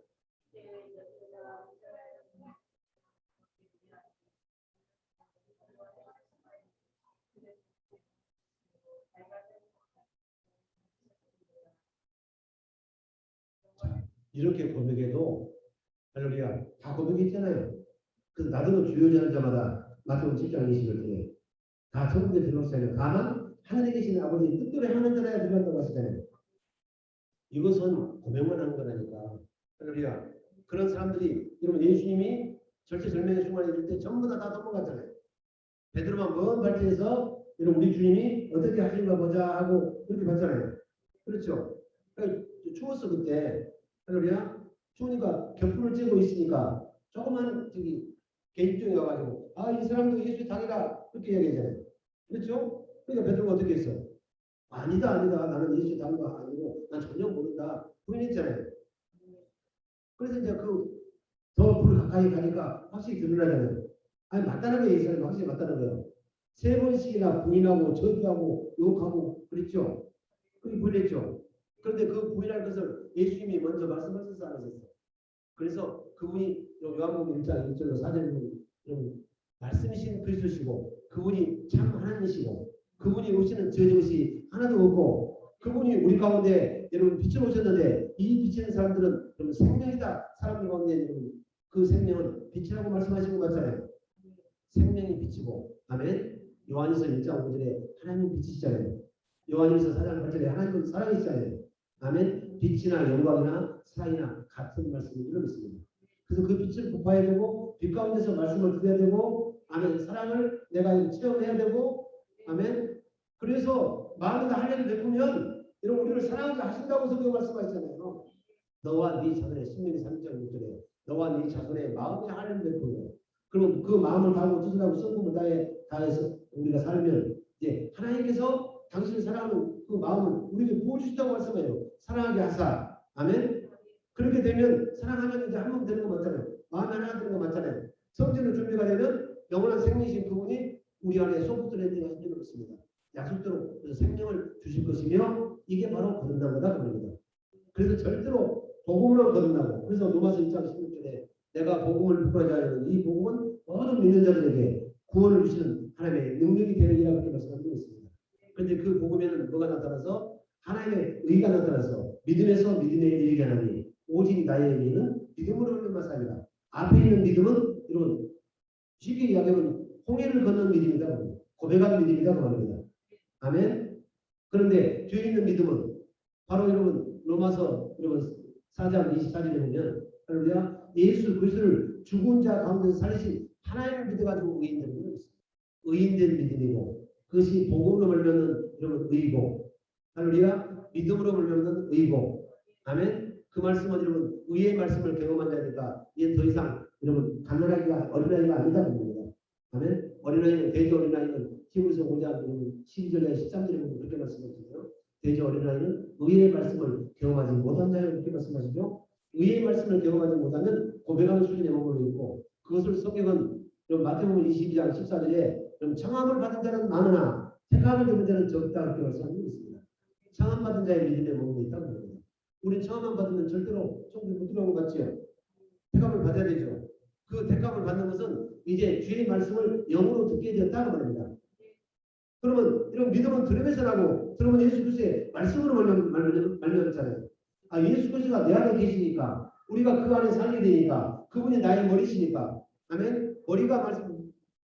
이렇게 고백해도 할렐루야 다 고백했잖아요. 그래서 나도 주요자는 자마다 마태복음 10장 20절에 다 천국에 들어오시잖아요. 다만 하늘에 계신 아버지 뜻대로 하는 자라야 들어간다고 하시잖아요. 이것은 고백만 하는 거라니까. 할렐루야. 그런 사람들이 여러분 예수님이 절체절명의 순간에 이를 때 전부 다 넘어갔잖아요. 베드로만 먼 발전해서 여러분 우리 주님이 어떻게 하시는가 보자 하고 그렇게 봤잖아요. 그렇죠. 그러니까 추웠어 그때. 할렐루야. 추우니까 겹불을 쬐고 있으니까 조그만 개인종이 와가지고 이 사람도 예수의 당이다 그렇게 이야기하잖아요. 그렇죠? 그러니까 베드로가 어떻게 했어? 아니다 나는 예수의 당가 아니고 난 전혀 모른다 부인했잖아요. 그래서 이제 더 불 가까이 가니까 확실히 드러나잖아요. 아니 맞다는 거예요. 이 사람이 확실히 맞다는 거예요. 3번씩이나 부인하고 저주하고 욕하고 그랬죠. 그게 부인했죠. 그런데 그 부인할 것을 예수님이 먼저 말씀하셔서 안 하셨어요. 그래서 그분이 요한복음 1장 1절로 4절로 말씀이신 그리스도시고 그분이 참 하나님이시고 그분이 오시는 저것이 하나도 없고 그분이 우리 가운데 여러분 빛을 오셨는데 이 빛인 사람들은 여러분 생명이다. 사람들 가운데 여러분 그 생명은 빛이라고 말씀하신 것 같잖아요. 생명이 빛이고 아멘. 요한일서 1장 5절에 하나님은 빛이시잖아요. 요한일서 4장 8절에 하나님은 사랑이시잖아요. 아멘. 빛이나 영광이나 사랑이나 같은 말씀을 이루었습니다. 그래서 그 빛을 보파해야 되고 빛 가운데서 말씀을 드려야 되고 아멘. 사랑을 내가 체험해야 되고 아멘. 그래서 마음에다 할례를 베푸면 여러분 우리를 사랑하게 하신다고 성경 말씀하시잖아요. 너와 네 자손의 신명기 3장 6절에 너와 네 자손의 마음에 할례를 베푸고 그럼 그 마음을 다하고 뜻을 하고 성품을 다해서 우리가 살면 이제 하나님께서 당신을 사랑하는 그 마음을 우리에게 부어주신다고 말씀해요. 사랑하게 하사. 아멘. 그렇게 되면 사랑하면 이제 한 번 되는 거 맞잖아요. 마음이 하나 되는 거 맞잖아요. 성전의 준비가 되면 영원한 생명이신 그분이 우리 안에 소프트랜딩 하신 줄을 믿습니다. 약속대로 생명을 주실 것이며 이게 바로 거듭난 거다 그럽니다. 그래서 절대로 복음으로 거듭나고 그래서 로마서 2장 16절에 내가 복음을 부하자 하는 이 복음은 모든 믿는 자들에게 구원을 주시는 하나님의 능력이 되는 이라고 그렇게 말씀하고 있습니다. 그런데 그 복음에는 뭐가 나타나서 하나님의 의가 나타나서 믿음에서 믿음에 이르게 하나니 오직 나의 의는 믿음으로 얻는 것입니다. 앞에 있는 믿음은 이런 쉽게 이야기하면 홍해를 걷는 믿음이다. 고백한 믿음이다 그 말입니다. 아멘. 그런데 뒤에 있는 믿음은 바로 여러분 로마서 여러분 4장 24절에 보면 할렐루야 예수 그리스도를 죽은 자 가운데서 살리신 하나님을 믿어가지고 의인된 믿음이 있습니다. 의인된 믿음이고 그것이 복음으로 말미암는 여러분 의고 할렐루야 믿음으로 말미암는 의고 아멘. 그 말씀은 여러분 의의 말씀을 경험한 자니까 이제 더 이상 여러분 가난하기가 어린아이가 아니다 봅니다. 아멘. 어린아이는 대저 어린아이는 히브리서 5장 12절에 13절에 보면 그렇게 말씀하시죠. 대저 어린아이는 의의 말씀을 경험하지 못한 자예요. 그렇게 말씀하시죠. 의의 말씀을 경험하지 못하면 고백하는 수준의 머물러 있고 그것을 성경은 마태복음 22장 14절에 청함을 받은 자는 많으나 택함을 받은 자는 적다 그렇게 말씀하고 있습니다. 청함 받은 자의 믿음에 머물러 있다고 합니다. 우리는 청함만 받으면 절대로 천국 못 들어오는 것 같지요. 택함을 받아야 되죠. 그 택함을 받는 것은 이제 주의 말씀을 영으로 듣게 되었다고 말합니다. 그러면 이런 믿음은 들으면서 나고 들으면 예수 그리스도의 말씀으로 말미암잖아요. 예수 그리스도가 내 안에 계시니까 우리가 그 안에 살게 되니까 그분이 나의 머리시니까 아멘. 머리가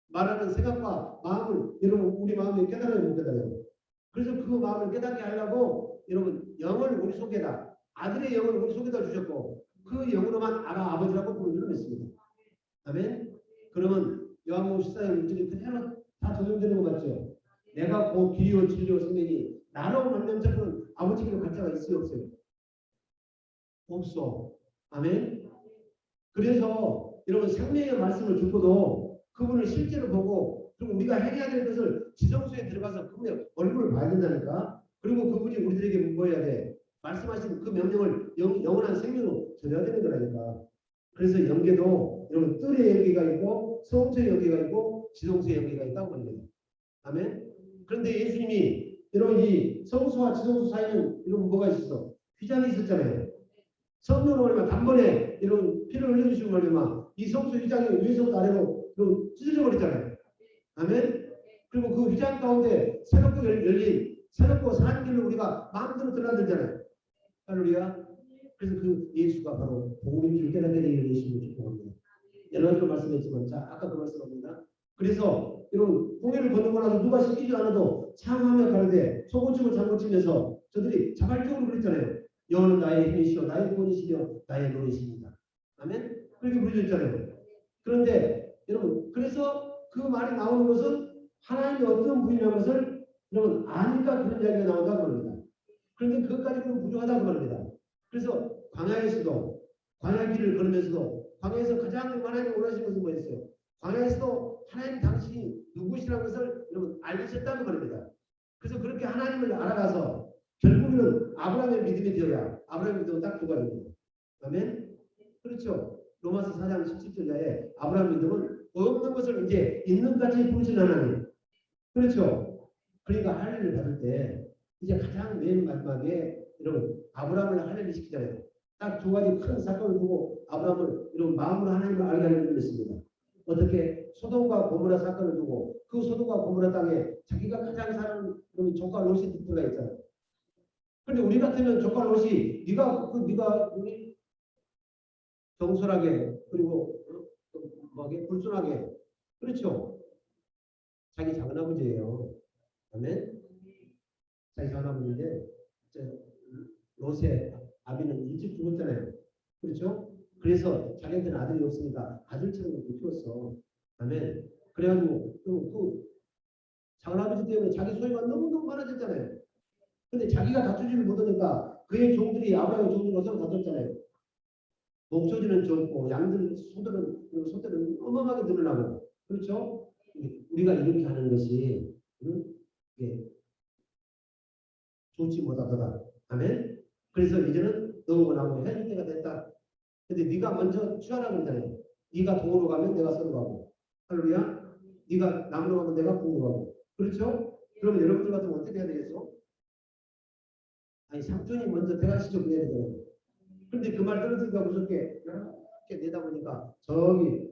말하는 생각과 마음을 여러분 우리 마음에 깨달아요 못 깨달아요. 그래서 그 마음을 깨닫게 하려고 여러분 영을 우리 속에다 아들의 영을 우리 속에다 주셨고 그 영으로만 알아 아버지라고 부르는 줄을 믿습니다. 아멘. 그러면 요한복음 14장 6절이 그대로 다 적용되는 거 맞죠? 내가 곧 길이요 진리요 생명이 나로 만난 자는 아버지께로 갈 자가 있어요 없어요? 없어. 아멘. 그래서 여러분 생명의 말씀을 듣고도 그분을 실제로 보고 그리고 우리가 해야 될 것을 지성소에 들어가서 그분의 얼굴을 봐야 된다니까. 그리고 그분이 우리들에게 뭐 해야 돼? 말씀하신 그 명령을 영원한 생명으로 전해야 되는 거라니까. 그래서 연계도 여러분 뜰의 연계가 있고 성소의 연계가 있고 지성소의 연계가 있다고 합니다. 아멘. 그런데 예수님이 여러분 이 성소와 지성소 사이는 여러분 뭐가 있었어? 휘장이 있었잖아요. 성령을 말면 단번에 이런 피를 흘려주시고 말이면 이 성소 휘장이 위에서부터 아래로 찢어져 버리잖아요. 아멘. 그리고 그 휘장 가운데 새롭게 열린 새롭고 사는 길로 우리가 마음대로 들어가잖아요. 할렐루야. 그래서 그 예수가 바로 복음인 줄 깨닫게 되기를 예수님을 축복합니다. 여러 가지로 말씀했지만 자 아까 그 말씀합니다. 그래서 이런 홍해를 건너고 나서 누가 시키지 않아도 참하며 가르되 소고침을 장고치면서 저들이 자발적으로 그랬잖아요. 여호와는 나의 힘이시오 나의 구원이시며 나의 노래이십니다. 아멘. 그렇게 부르셨잖아요. 그런데 여러분 그래서 그 말이 나오는 것은 하나님이 어떤 분이라는 것을 여러분 아니까 그런 이야기가 나온다고 합니다. 그런데 그것까지는 부족하다고 말합니다. 그래서 광야에서도 광야 길을 걸으면서도 광야에서 가장 하나님이 원하시는 것은 뭐였어요? 광야에서도 하나님 당신이 누구시라는 것을 여러분 알리셨다는 말입니다. 그래서 그렇게 하나님을 알아가서 결국에는 아브라함의 믿음이 되어야 아브라함의 믿음은 딱 두 가지입니다. 아멘? 그렇죠. 로마서 4장 17절에 아브라함 믿음은 없는 것을 이제 있는 같이 부르신 하나님. 그렇죠. 그러니까 할례를 받을 때 이제 가장 맨 마지막에 여러분 아브라함을 할례를 시키잖아요. 딱 두 가지 큰 사건을 두고 아브라함을 이런 마음으로 하나님을 알게 하려고 했습니다. 어떻게 소돔과 고모라 사건을 두고 그 소돔과 고모라 땅에 자기가 가장 사랑하는 조카 롯이 들어가 있잖아요. 그런데 우리 같으면 조카 롯이 네가 우리 경솔하게 그리고 뭐게 불순하게 그렇죠. 자기 작은 아버지예요. 아멘. 자기 작은 아버지인데 롯의 아비는 일찍 죽었잖아요. 그렇죠? 그래서 자기한테는 아들이 없으니까 아들처럼 못 키웠어. 아멘. 그래가지고 그 작은 아버지 때문에 자기 소유가 너무너무 많아졌잖아요. 근데 자기가 다투지를 못하니까 그의 종들이 아브라함의 종들로 서로 다퉜잖아요. 목소리는 적고 양들 소들은 어마어마하게 늘어나고 그렇죠? 우리가 이렇게 하는 것이 좋지 못하더라. 아멘. 그래서 이제는 너하고 나하고 헤어질 때가 됐다. 근데 네가 먼저 취하라고 그러잖아요. 네가 동으로 가면 내가 서로 가고. 할렐루야. 네가 남으로 가면 내가 북으로 가고. 그렇죠? 그러면 여러분들 같으면 어떻게 해야 되겠어? 아니 삼촌이 먼저 대가시죠 그래야 되잖아요. 그런데 그 말 들었으니까 무섭게 이렇게 내다보니까 저기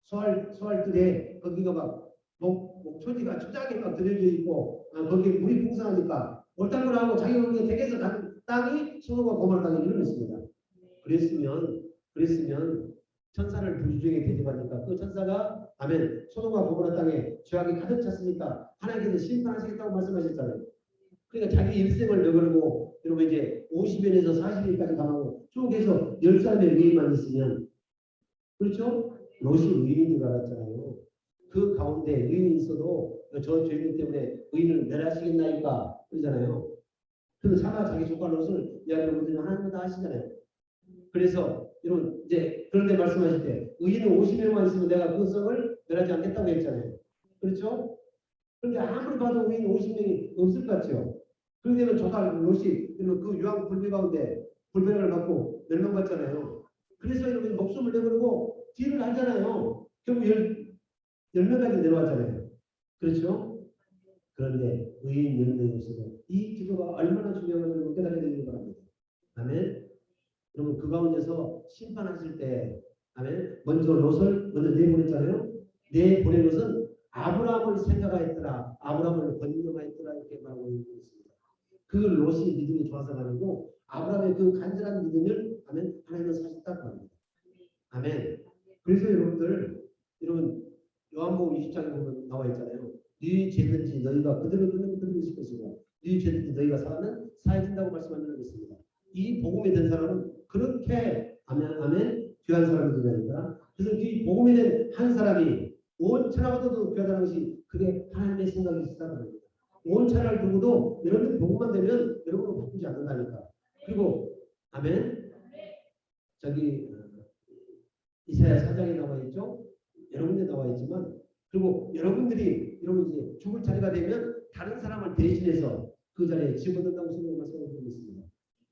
소알들에 거기가 막 목초지가 초장에 막 들여져 있고 거기에 물이 풍성하니까 옳다고 하고 자기 거기에 댁에서 간 땅이 소돔과 고모라 땅이 이름했습니다. 그랬으면 천사를 부주중에 대접하니까 그 천사가 아멘 소돔과 고모라 땅에 죄악이 가득 찼으니까 하나님께서 심판하시겠다고 말씀하셨잖아요. 그러니까 자기 일생을 너그르고 여러분 이제 50년에서 40년까지 가고 쪽에서 10살의 의인만 있으면 그렇죠? 롯이 의인인 줄 알았잖아요. 그 가운데 의인이 있어도 저 죄인 때문에 의인을 멸하시겠나이까 그러잖아요. 그래서 차마 자기 조카 롯을 이야기를 보면 하나님은 다 하시잖아요. 그래서 여러분 이제 그런데 말씀하실 때 의인은 50명만 있으면 내가 그 성을 멸하지 않겠다고 했잖아요. 그렇죠? 그런데 아무리 봐도 의인 50명이 없을 것 같죠. 그런데 조카 롯이 그 유황 불비 가운데 불변을 받고 멸망받잖아요. 그래서 여러분 목숨을 내버리고 딜을 하잖아요. 결국 10명까지 내려왔잖아요. 그렇죠? 그런데 의인 10명이 없어도 이 기도가 얼마나 중요한지 깨닫게 되는 바랍니다. 아멘. 여러분 그 가운데서 심판하실 때 아멘. 먼저 롯을 먼저 내보냈잖아요. 내보낸 것은 아브라함을 생각하였더라. 아브라함을 권념하였더라 이렇게 말하고 있습니다. 그 롯이 믿음이 좋아서가 아니고 아브라함의 그 간절한 믿음을 아멘. 하나님은 사셨다고 합니다. 아멘. 그래서 여러분 요한복음 20장에 보면 나와 있잖아요. 네 죄든지 너희가 그대로 듣는 그대로 있을 것이고 네 죄든지 너희가 사하면 사해진다고 말씀하는 것입니다. 이 복음에 된 사람은 그렇게 아멘 귀한 사람이 되니까 그래서 이 복음에 된 한 사람이 온 천하보다도 귀하다는 것이 그게 하나님의 생각이 있었다는 겁니다. 온 천하를 두고도 여러분들 복음만 되면 여러분을 바꾸지 않는다니까. 그리고 아멘 저기 이사야 4장에 나와 있죠. 여러 군데 나와 있지만 그리고 여러분들이 여러분 이제 죽을 자리가 되면 다른 사람을 대신해서 그 자리에 집어넣는다고 성경이 말씀하고 있습니다.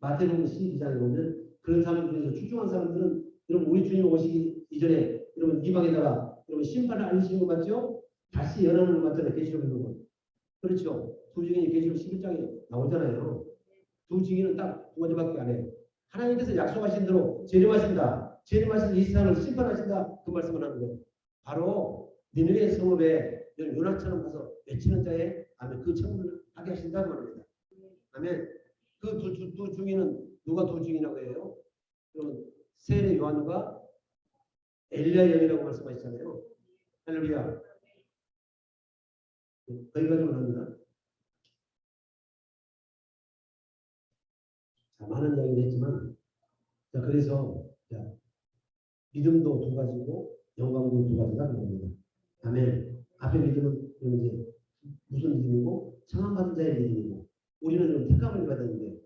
마태복음 12장에 보면 그런 사람 중에서 출중한 사람들은 여러분 우리 주님 오시기 이전에 여러분 이방에다가 여러분 심판을 알리시는 거 맞죠? 다시 연하는 거 맞잖아요. 계시록 읽으면. 그렇죠. 두 증인이 계시록 11장에 나오잖아요. 두 증인은 딱 두 가지밖에 안 해요. 하나님께서 약속하신 대로 재림하신다. 재림하신 이 세상을 심판하신다. 그 말씀을 하는 거예요. 바로 니느웨 성읍에 요나처럼 가서 외치는 자에 아멘 그 청문을 하게 하신다는 말입니다. 아멘. 그 두 증인은 누가 두 증인이라고 해요? 그러면 세례 요한과 엘리야 영이라고 말씀하시잖아요. 할렐루야. 거기까지만 합니다. 자, 많은 이야기를 했지만, 자, 그래서, 자, 믿음도 두 가지고, 영광도 두 가지다. 그겁니다. 아멘. 앞에 믿음은 이제 무슨 믿음이고, 청함받은 자의 믿음이고, 우리는 좀 택함을 받았는데,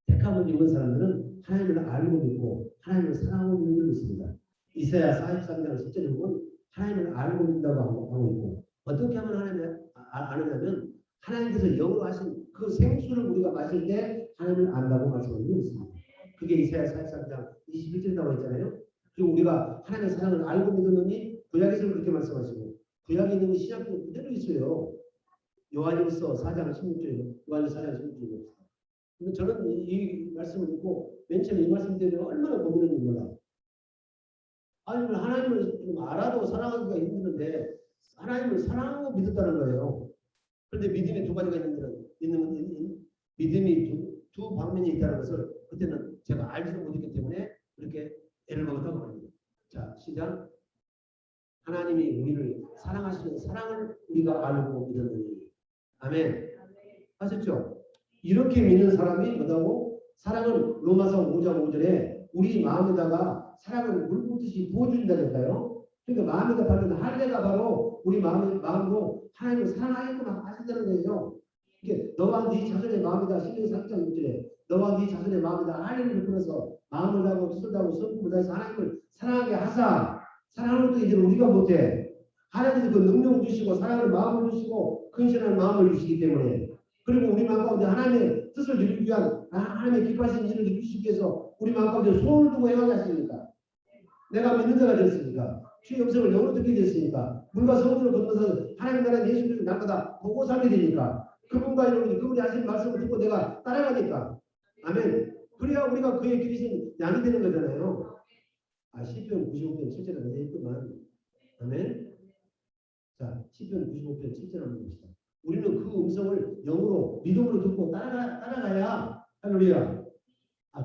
택함을 입은 사람들은 하나님을 알고 믿고, 하나님을 사랑하고 믿는 줄 믿습니다. 이사야 43장 10절에 보면, 하나님을 알고 믿는다고 하고 있고, 어떻게 하면 하나님을 아느냐면, 하나님께서 영으로 하신 그 생수를 우리가 마실 때 하나님을 안다고 말씀하고 있습니다. 그게 이사야 43장 21절에 나와 있잖아요. 그리고 우리가 하나님의 사랑을 알고 믿으니 구약에서는 그렇게 말씀하시고 구약에 있는 신약도 그대로 있어요. 요한일서 4장 16절에 요한일서 4장 16절에 저는 이 말씀을 읽고 맨 처음에 이 말씀 때문에 얼마나 고민했는지 몰라. 아니 하나님을 알아도 사랑하기가 힘드는데 하나님을 사랑하고 믿었다는 거예요. 그런데 믿음이 두 가지가 있는 믿음이 두 방면이 있다는 것을 그때는 제가 알지도 못했기 때문에 그렇게 애를 먹었다고 합니다. 자, 시작. 하나님이 우리를 사랑하시는 사랑을 우리가 알고 믿었느니. 아멘. 하셨죠? 이렇게 믿는 사람이 뭐다고? 사랑은 로마서 5장 5절에 우리 마음에다가 사랑을 물 붓듯이 부어준다니까요. 그러니까 마음에다 받는 할례가 바로 우리 마음으로 하나님을 사랑하게끔 하신다는 거예요. 이게 너와 네 자손의 마음에다 신명기 3장 6절에 너와 네 자손의 마음에다 할례를 베풀어서 마음을 다하고 뜻을 다하고 성품을 다해서 하나님을 사랑하게 하사. 사랑하는 것도 이제 우리가 못해. 하나님께서 그 능력을 주시고 사랑하는 마음을 주시고 근신하는 마음을 주시기 때문에 그리고 우리 마음 가운데 하나님의 뜻을 이루기 위한 하나님의 기뻐하시는 일을 이루시기 위해서 우리 마음 가운데 소원을 두고 행하지 않습니까? 내가 믿는 자가 됐으니까 주의 음성을 영으로 듣게 됐으니까 물과 성도를 건너서 하나님 나라 예수 그리스도 날마다 보고 살게 되니까 그분과 여러분이 그분이 하신 말씀을 듣고 내가 따라가니까 아멘. 그래야 우리가 그의 기르신 양이 되는 거잖아요. 시편 95편 7절 한번 했구만. 아멘. 자, 시편 95편 7절 한번 봅시다. 우리는 그 음성을 영으로 믿음으로 듣고 따라가야 할렐루야.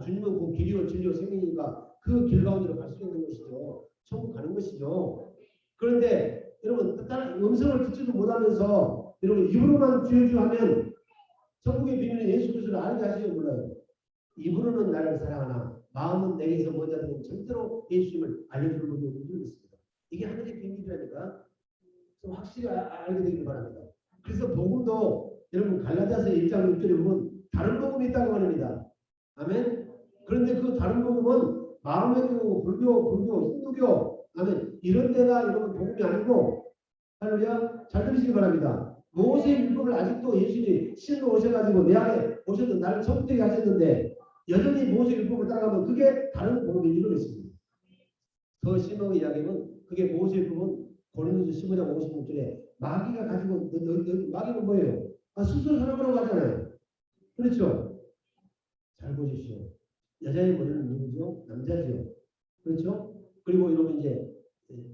주님은 그 길이요 진리요 생명이니까 그 길 가운데로 갈 수 있는 것이죠. 천국 가는 것이죠. 그런데 여러분 음성을 듣지도 못하면서 여러분 입으로만 주여 하면 천국의 비밀은 예수 그리스도를 알게 하시면 몰라요. 입으로는 나를 사랑하나 마음은 내게서 먼저 되면 절대로 예수님을 알려주는 분이 없는 줄 믿습니다. 이게 하늘의 비밀이라니까 좀 확실히 알게 되길 바랍니다. 그래서 복음도 여러분 갈라디아서 1장 6절에 보면 다른 복음이 있다고 합니다. 아멘. 그런데 그 다른 복음은 마음의 교우, 불교, 힌두교, 아멘. 이런 데가 여러분 복음이 아니고 할렐루야. 잘 들으시기 바랍니다. 모세의 율법을 아직도 예수님이 신으로 오셔가지고 내 안에 오셔서 나를 성되게 하셨는데 여전히 모세의 율법을 따라가면 그게 다른 복음인 줄 믿습니다. 더 심하게 이야기하면 그게 모세의 율법은 고린도서 15장 56절에 마귀가 가지고 마귀는 뭐예요? 스스로 살아보라고 하잖아요. 그렇죠? 잘 보십시오. 여자의 머리는 누구죠? 남자죠. 그렇죠? 그리고 여러분 이제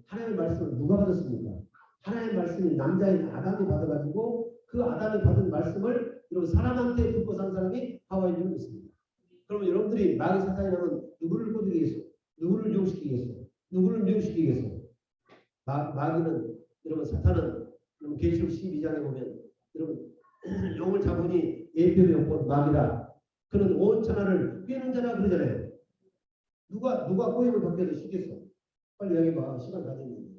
하나님의 말씀을 누가 받았습니까? 하나님의 말씀이 남자인 아담이 받아가지고 그 아담이 받은 말씀을 여러분 사람한테 듣고 산 사람이 하와인 줄 믿습니다. 그러면 여러분들이 마귀 사탄이라면 누구를 꼬드기겠어? 누구를 유혹시키겠어? 누구를 미혹시키겠어? 마귀는 여러분 사탄은 여러분 계시록 12장에 보면 여러분 용을 잡으니 예표의 용본 마귀라 그는 온 천하를 꿰는 자라 그러잖아요. 누가 꼬임을 받게 더 쉽겠어? 빨리 이야기해봐. 시간 다 됐는데.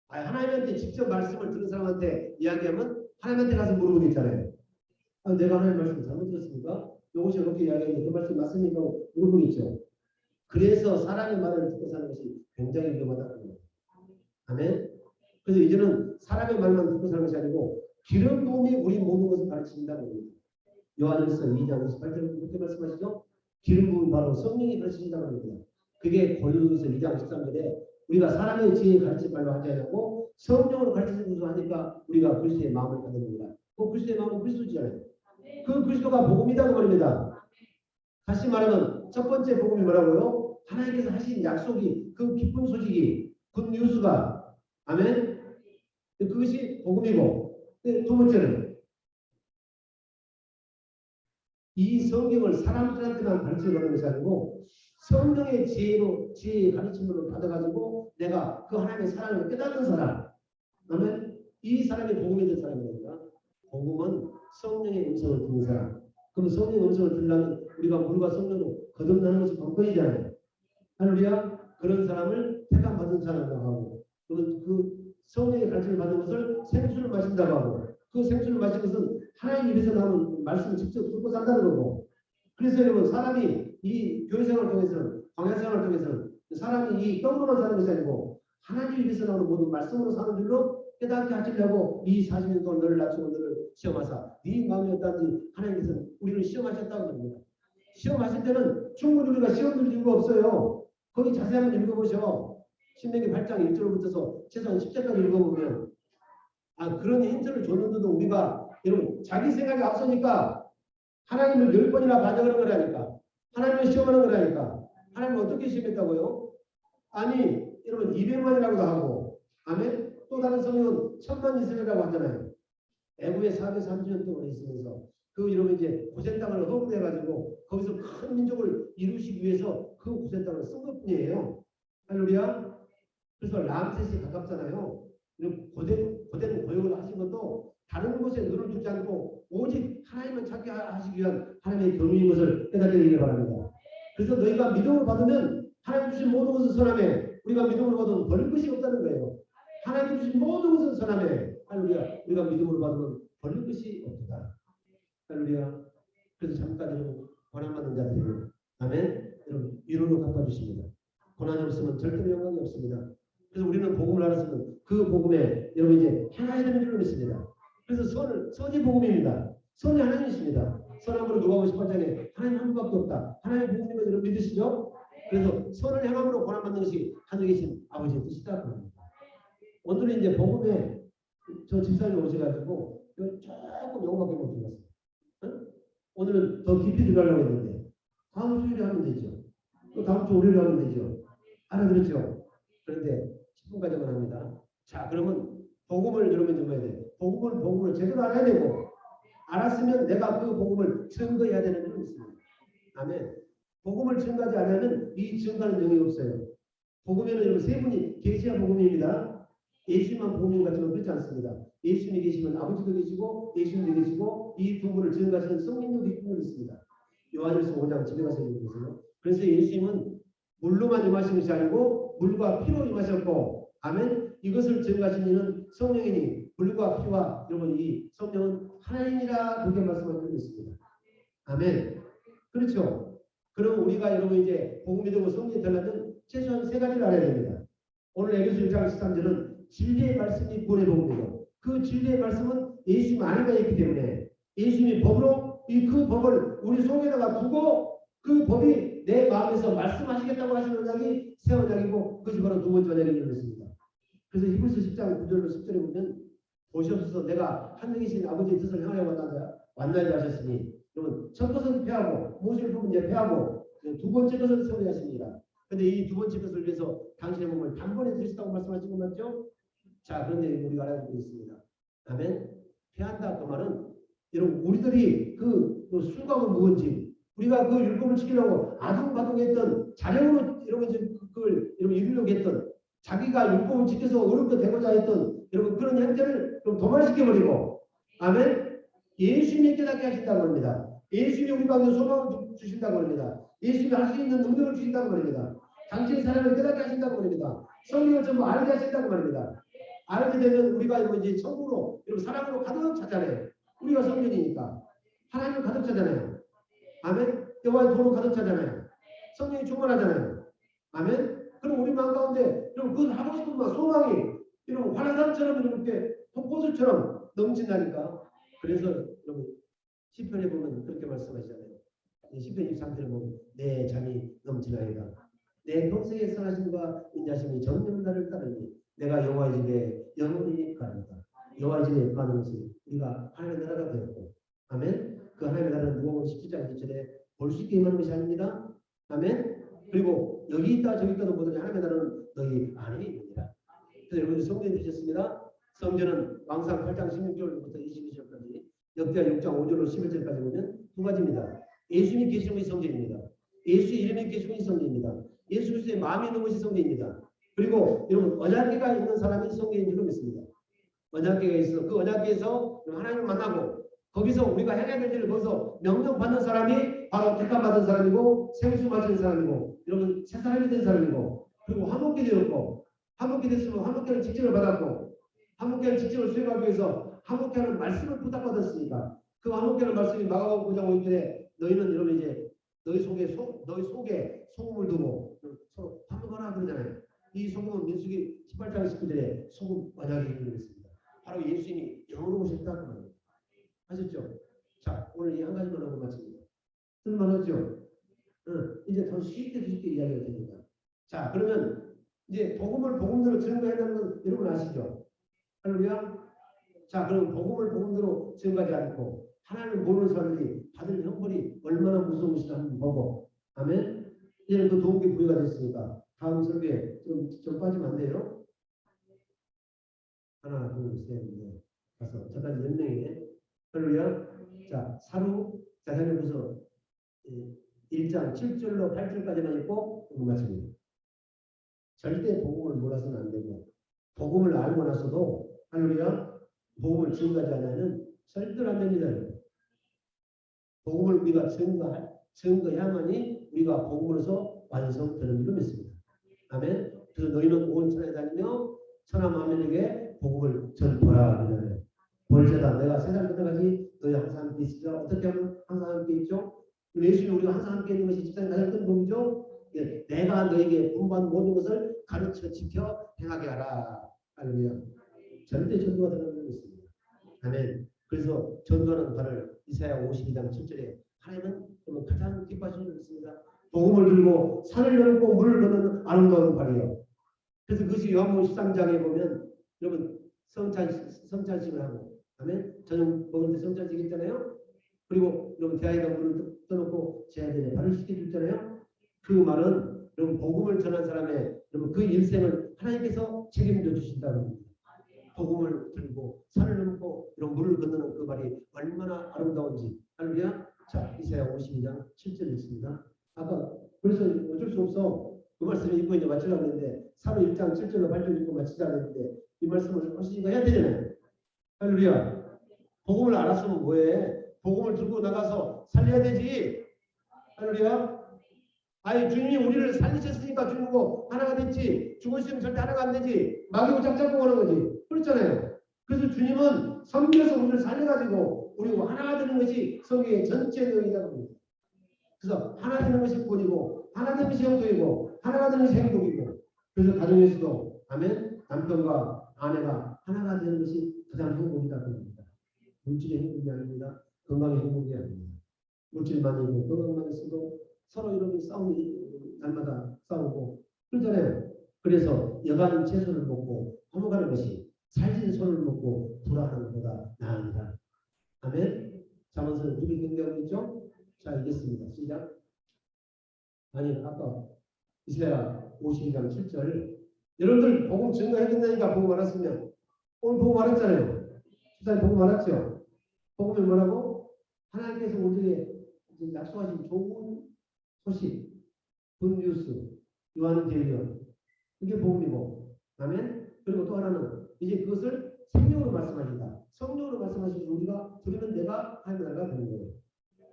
하나님한테 직접 말씀을 들은 사람한테 이야기하면 하나님한테 가서 물어보겠잖아요. 내가 하나님 말씀을 잘못 들었습니까? 요것이 이렇게 이야기하는데 그 말씀 맞습니까? 물어보겠죠. 그래서 사람의 말을 듣고 사는 것이 굉장히 위험하다는 거예요. 아멘. 그래서 이제는 사람의 말만 듣고 사는 것이 아니고 기름 부음이 우리 모든 것을 가르친다는 겁니다. 요한일서 2장 28절 그렇게 말씀하시죠. 기름 부음이 바로 성령이 가르치신다고 합니다. 그게 고린도서 2장 13절에 우리가 사람의 지혜에 가르칠 말로 하지 않고 성령으로 가르치는 것을 하니까 우리가 그리스도의 마음을 갖는 겁니다. 그 그리스도의 마음은 그리스도잖아요. 그 그리스도가 복음이다 그 말입니다. 다시 말하면 첫 번째 복음이 뭐라고요? 하나님께서 하신 약속이 그 기쁜 소식이 굿뉴스가 아멘. 그것이 복음이고 두 번째는 이 성경을 사람들한테만 가르치는 것이 아니고 성령의 지혜의 가르침으로 받아가지고 내가 그 하나님의 사랑을 깨닫는 사람 아멘. 이 사람이 복음이 된 사람입니다. 복음은 성령의 음성을 듣는 사람. 그럼 성령의 음성을 들으려면 우리가 물과 성령으로 거듭나는 것이 관건이잖아요. 할렐루야. 그런 사람을 택함 받은 사람이라고 하고 그 성령의 가르침을 받은 것을 생수를 마신다고 하고 그 생수를 마신 것은 하나님 입에서 나오는 말씀을 직접 듣고 산다는 거고 그래서 여러분 사람이 이 교회 생활을 통해서는 광야 생활을 통해서는 사람이 이 떡으로만 사는 것이 아니고 하나님 입에서 나오는 모든 말씀으로 사는 줄로 깨닫게 하시려고 이 40년 동안 너를 낮추고 너를 시험하사 네 마음이 어떤지 하나님께서 우리를 시험하셨다고 합니다. 시험하실 때는 충분히 우리가 시험 들 이유가 없어요. 거기 자세히 한번 읽어보셔. 신명기 8장 1절부터서 최소한 10절까지 읽어보면 그런 힌트를 줬는데도 우리가 여러분 자기 생각이 앞서니까 하나님을 10번이나 반역하는 거라니까 하나님을 시험하는 거라니까 하나님을 어떻게 시험했다고요? 아니 여러분 200만이라고도 하고 아멘. 또 다른 성경은 1000만 이스라엘이라고 하잖아요. 애굽에 430년 동안 있으면서 그 여러분 이제 고센 땅을 허물해가지고 거기서 큰 민족을 이루시기 위해서 그 고센 땅을 쓴 것뿐이에요. 할렐루야. 그래서 람셋이 가깝잖아요. 고된 고용을 하신 것도 다른 곳에 눈을 두지 않고 오직 하나님만 찾게 하시기 위한 하나님의 경륜인 것을 깨닫게 되기를 바랍니다. 그래서 너희가 믿음을 받으면 하나님 주신 모든 것은 선함에 우리가 믿음을 받으면 버릴 것이 없다는 거예요. 하나님 주신 모든 것은 선함에 할렐루야. 우리가 믿음을 받으면 버릴 것이 없다. 할렐루야. 그래서 잠깐 여러분 고난받는 자들은 아멘. 여러분 위로로 갚아주십니다. 고난이 없으면 절대로 영광이 없습니다. 그래서 우리는 복음을 알았으면 그 복음에 여러분 이제 행해야 되는 줄로 믿습니다. 그래서 선이 복음입니다. 선이 하나님이십니다. 선함으로 누가복음 18장에 하나님 한 분밖에 없다. 하나님 복음인 걸 여러분 믿으시죠? 그래서 선을 행함으로 고난받는 것이 하늘에 계신 아버지의 뜻이다. 그럽니다. 오늘은 이제 복음에 저 집사님 오셔가지고 조금 요거밖에 못 들었어요. 어? 오늘은 더 깊이 들어가려고 했는데 다음 주일에 하면 되죠. 또 다음 주 월요일에 하면 되죠. 알아들었죠? 그런데 10분까지만 합니다. 자, 그러면 복음을 여러분 좀 해야 돼. 복음을 제대로 알아야 되고 알았으면 내가 그 복음을 증거해야 되는 줄 믿습니다. 아멘. 복음을 증거하지 않으면 이 증거는 영이 없어요. 복음에는 여러분 세 분이 계시야 복음입니다. 예수님만 복음인 같지만 그렇지 않습니다. 예수님이 계시면 아버지도 계시고 예수님도 계시고 이 두 분을 증거하시는 성령도 있습니다. 요한일서 5장 집에 가서 읽으세요. 그래서 예수님은 물로만 임하신 것이 아니고 물과 피로 임하셨고 아멘. 이것을 증거하신 이는 성령이니 물과 피와 여러분 이 성령은 하나님이라 그렇게 말씀하고 있습니다. 아멘. 그렇죠. 그럼 우리가 여러분 이제 복음이 되고 성령이 되려면 최소한 세 가지를 알아야 됩니다. 오늘 에베소 1장 13절은 진리의 말씀이 구원의 복음이고 그 진리의 말씀은 예수님 안에가 있기 때문에 예수님이 법으로 그 법을 우리 속에다가 두고 그 법이 내 마음에서 말씀하시겠다고 하시는 언약이 새 언약이고 그것이 바로 두 번째 언약이 되었습니다. 그래서 히브리서 10장 9절로 10절에 보면 보시옵소서 내가 하늘에 계신 아버지의 뜻을 행하여 왔나이다 하셨으니 여러분 첫 것은 패하고 무엇을 보면 이제 패하고 두 번째 것은 세우려 하십니다. 근데 이 두 번째 것을 위해서 당신의 몸을 단번에 드시다고 말씀하신 거 맞죠? 자, 그런데 우리가 알아야 되고 있습니다. 아멘. 패한다 그 말은 여러분 우리들이 그 수각은 무언지 우리가 그 율법을 지키려고 아둥바둥했던 자력으로 여러분 그걸 여러분 이루려고 했던 자기가 율법을 지켜서 어렵게 되고자 했던 여러분 그런 형태를 좀 도말시켜버리고 아멘. 예수님이 깨닫게 하신다고 합니다. 예수님이 우리 가운데 소망을 주신다고 합니다. 예수님이 할 수 있는 능력을 주신다고 합니다. 당신의 사랑을 깨닫게 하신다고 합니다. 성령을 전부 알게 하신다고 합니다. 알게 되면 우리가 이제 천국으로 여러분 사랑으로 가득 차잖아요. 우리가 성령이니까 하나님을 가득 차잖아요. 아멘. 여호와의 도로 가득 차잖아요. 성령이 충만하잖아요. 아멘. 그럼 우리 마음 가운데 여러분 그 하고 싶은 막 소망이 여러분 화산처럼 이렇게 폭포수처럼 넘친다니까. 그래서 여러분 시편에 보면 그렇게 말씀하시잖아요. 시편 23편에 보면 내 잠이 넘치나이다. 내 평생의 선하심과 인자심이 정녕 나를 따르니 내가 여호와의 집에 영원히 가리다. 여호와의 집에 가는 것이 우리가 하나님의 나라가 되었고, 아멘. 그 하나님의 나라는 누가복음 17장 2절에 볼 수 있게 임하는 것이 아닙니다. 아멘. 그리고 여기 있다 저기 있다도 보더니 하나님의 나라는 너희 안에 있느니라. 그래서 여러분들 성경에 주셨습니다. 성전은 왕상 8장 16절부터 22절까지, 역대하 6장 5절로 11절까지 보면 두 가지입니다. 예수님이 계시는 것이 성전입니다. 예수의 이름이 계시는 것이 성전입니다. 예수 그리스도의 마음이 있는 것이 성전입니다. 그리고 여러분 언약궤가 있는 사람이 성전인 줄 믿습니다. 언약궤가 있어. 그 언약궤에서 하나님을 만나고 거기서 우리가 해야 될 일을 거기서 명령 받는 사람이 바로 택함 받은 사람이고 생수 맞은 사람이고 여러분 새 사람이 된 사람이고 그리고 한목기 되었고 한목기 됐으면 한목기는 직책을 받았고 한목기는 직책을 수행하기 위해서 한목기하는 말씀을 부탁받았으니까 그 한목기하는 말씀이 마가복음 9장 5절에 너희는 여러분 이제 너희 속에 소금을 두고 서로 화목하라 그러잖아요. 이 소금은 민수기 18장 19절에 소금 언약이 있습니다. 바로 예수님이 영으로 오셨다 그 말입니다. 아셨죠? 자, 오늘 이 한 가지만 하고 마칩니다. 쓸만하죠? 이제 더 쉽게 이야기가 됩니다. 자, 그러면 이제 복음대로 증거해야 되는 건 여러분 아시죠? 할렐루야. 자, 그럼 복음대로 증거하지 않고 하나님을 모르는 사람들이 받을 형벌이 얼마나 무서운 것인가 한번 보고, 아멘. 이제는 그 도움이 부여가 됐으니까 다음 설교에 좀 빠지면 안 돼요? 하나, 둘, 셋, 넷, 다섯. 저까지 몇 명이에요? 할렐루야. 자, 사루. 자, 현재부서 1장 7절로 8절까지만 읽고 마칩니다. 절대 복음을 몰라서는 안 되고 복음을 알고 나서도 할렐루야 복음을 증거하지 않으면 절대로 안 됩니다. 복음을 우리가 증거해야만이 우리가 복음으로서 완성되는 줄 믿습니다. 아멘. 그래서 너희는 온 천하에 다니며 천하 만민에게 복음을 전파하라. 벌제다. 내가 세상 끝까지 너희 항상 함께 있으리라. 어떻게 하면 항상 함께 있죠? 예수님 우리가 항상 함께 있는 것이 집사님 가장 큰 복이죠. 내가 너에게 분부한 모든 것을 가르쳐 지켜 행하게 하라. 할렐루야. 절대 전도가 되는 것이 있습니다. 아멘. 그래서 전도하는 바를 이사야 52장 7절에 하나님은 가장 기뻐하시는 것이 있습니다. 복음을 들고 산을 넘고 물을 건너는 아름다운 발이요. 그래서 그것이 요한복음 13장에 보면 여러분 성찬식을 하고 아멘. 저녁 먹을 때 성찬식 있잖아요. 그리고 여러분 대아이가 물을 떠놓고 제 아들의 발을 씻겨줬잖아요. 그 말은 여러분 복음을 전한 사람의 여러분 그 일생을 하나님께서 책임져 주신다는 겁니다. 복음을 들고 산을 넘고 이런 물을 건너는 그 말이 얼마나 아름다운지. 할렐루야. 자, 이사야 52장 7절 있습니다. 아까 그래서 어쩔 수 없어 그 말씀을 읽고 이제 마치려고 했는데 사도 1장 7절로 8절 읽고 마치자고 했는데 이 말씀을 하시니까 해야 되잖아요. 할렐루야. 복음을 알았으면 뭐해? 복음을 들고 나가서 살려야 되지. 할렐루야. 아니 주님이 우리를 살리셨으니까 주님과 하나가 됐지. 죽으시면 절대 하나가 안 되지. 마귀고 짝짝꿍 하는 거지. 그렇잖아요. 그래서 주님은 섬기면서 우리를 살려가지고 우리가 하나가 되는 것이 성경의 전체 내용이라고 합니다. 그래서 하나 되는 것이 본이고 하나 되는 것이 형통이고 하나가 되는 것이 행복이고 그래서 가정에서도 아멘. 남편과 아내가 하나가 되는 것이 가장 행복이라고 합니다. 물질의 행복이 아닙니다. 건강의 행복이 아닙니다. 물질만 있고 건강만 있어도 서로 이렇게 싸우니 날마다 싸우고 그러잖아요. 그래서 여간 채소를 먹고 화목하는 것이 살진 소를 먹고 불화하는 것보다 나으니라. 아멘. 잠언서는 누구 경계하고 있죠? 자, 읽겠습니다. 시작. 아니 아까 이사야 52장 7절 여러분들 복음 증거해야 된다니까 복음 알았으면 오늘 복음 알았잖아요. 주사님 복음 알았죠? 복음이 뭐라고? 하나님께서 우리에게 약속하신 좋은 소식, 굿뉴스, 요한계시록 이게 복음이고, 아멘. 그리고 또 하나는 이제 그것을 생명으로 말씀하신다. 성령으로 말씀하시는 우리가 들으면 내가 하나님의 나라가 되는 거예요.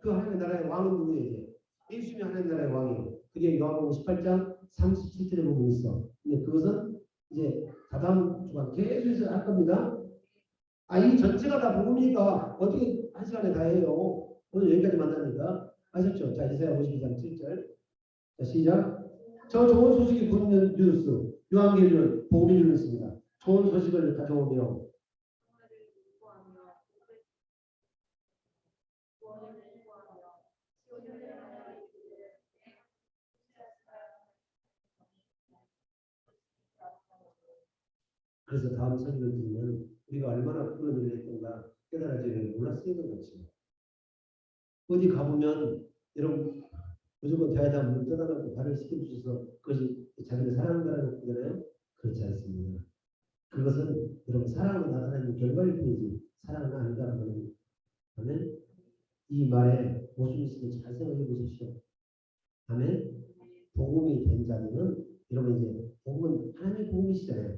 그 하나님의 나라의 왕은 누구예요? 예수님이 하나님의 나라의 왕이에요. 그게 요한복음 18장 37절에 보면 있어. 근데 그것은 이제 다다음 주간 계속해서 할 겁니다. 이 전체가 다 복음이니까 어떻게 한 시간에 다 해요? 오늘 여기까지 만나니까 아셨죠? 자, 이사야 52장 7절. 자, 시작. 저 좋은 소식이 굿 뉴스, 요한계시록은 복음이 있습니다. 좋은 소식을 가져오며 그래서 다음 설교를 들으면 우리가 얼마나 그런 일을 했던가 깨달아지는 몰랐어요. 그렇지. 어디 가보면 여러분 무조건 대하다 문을 떠나가고 발을 시켜주셔서 그것이 자기를 사랑한다는 거잖아요. 그렇지 않습니다. 그것은 여러분 사랑으로 나타나는 결과일 뿐이지 사랑은 아니다라는 아멘. 이 말에 무슨 있으면 잘 생각해 보십시오. 아멘. 복음이 된 자들은 여러분 이제 복음은 하나님의 복음이시잖아요.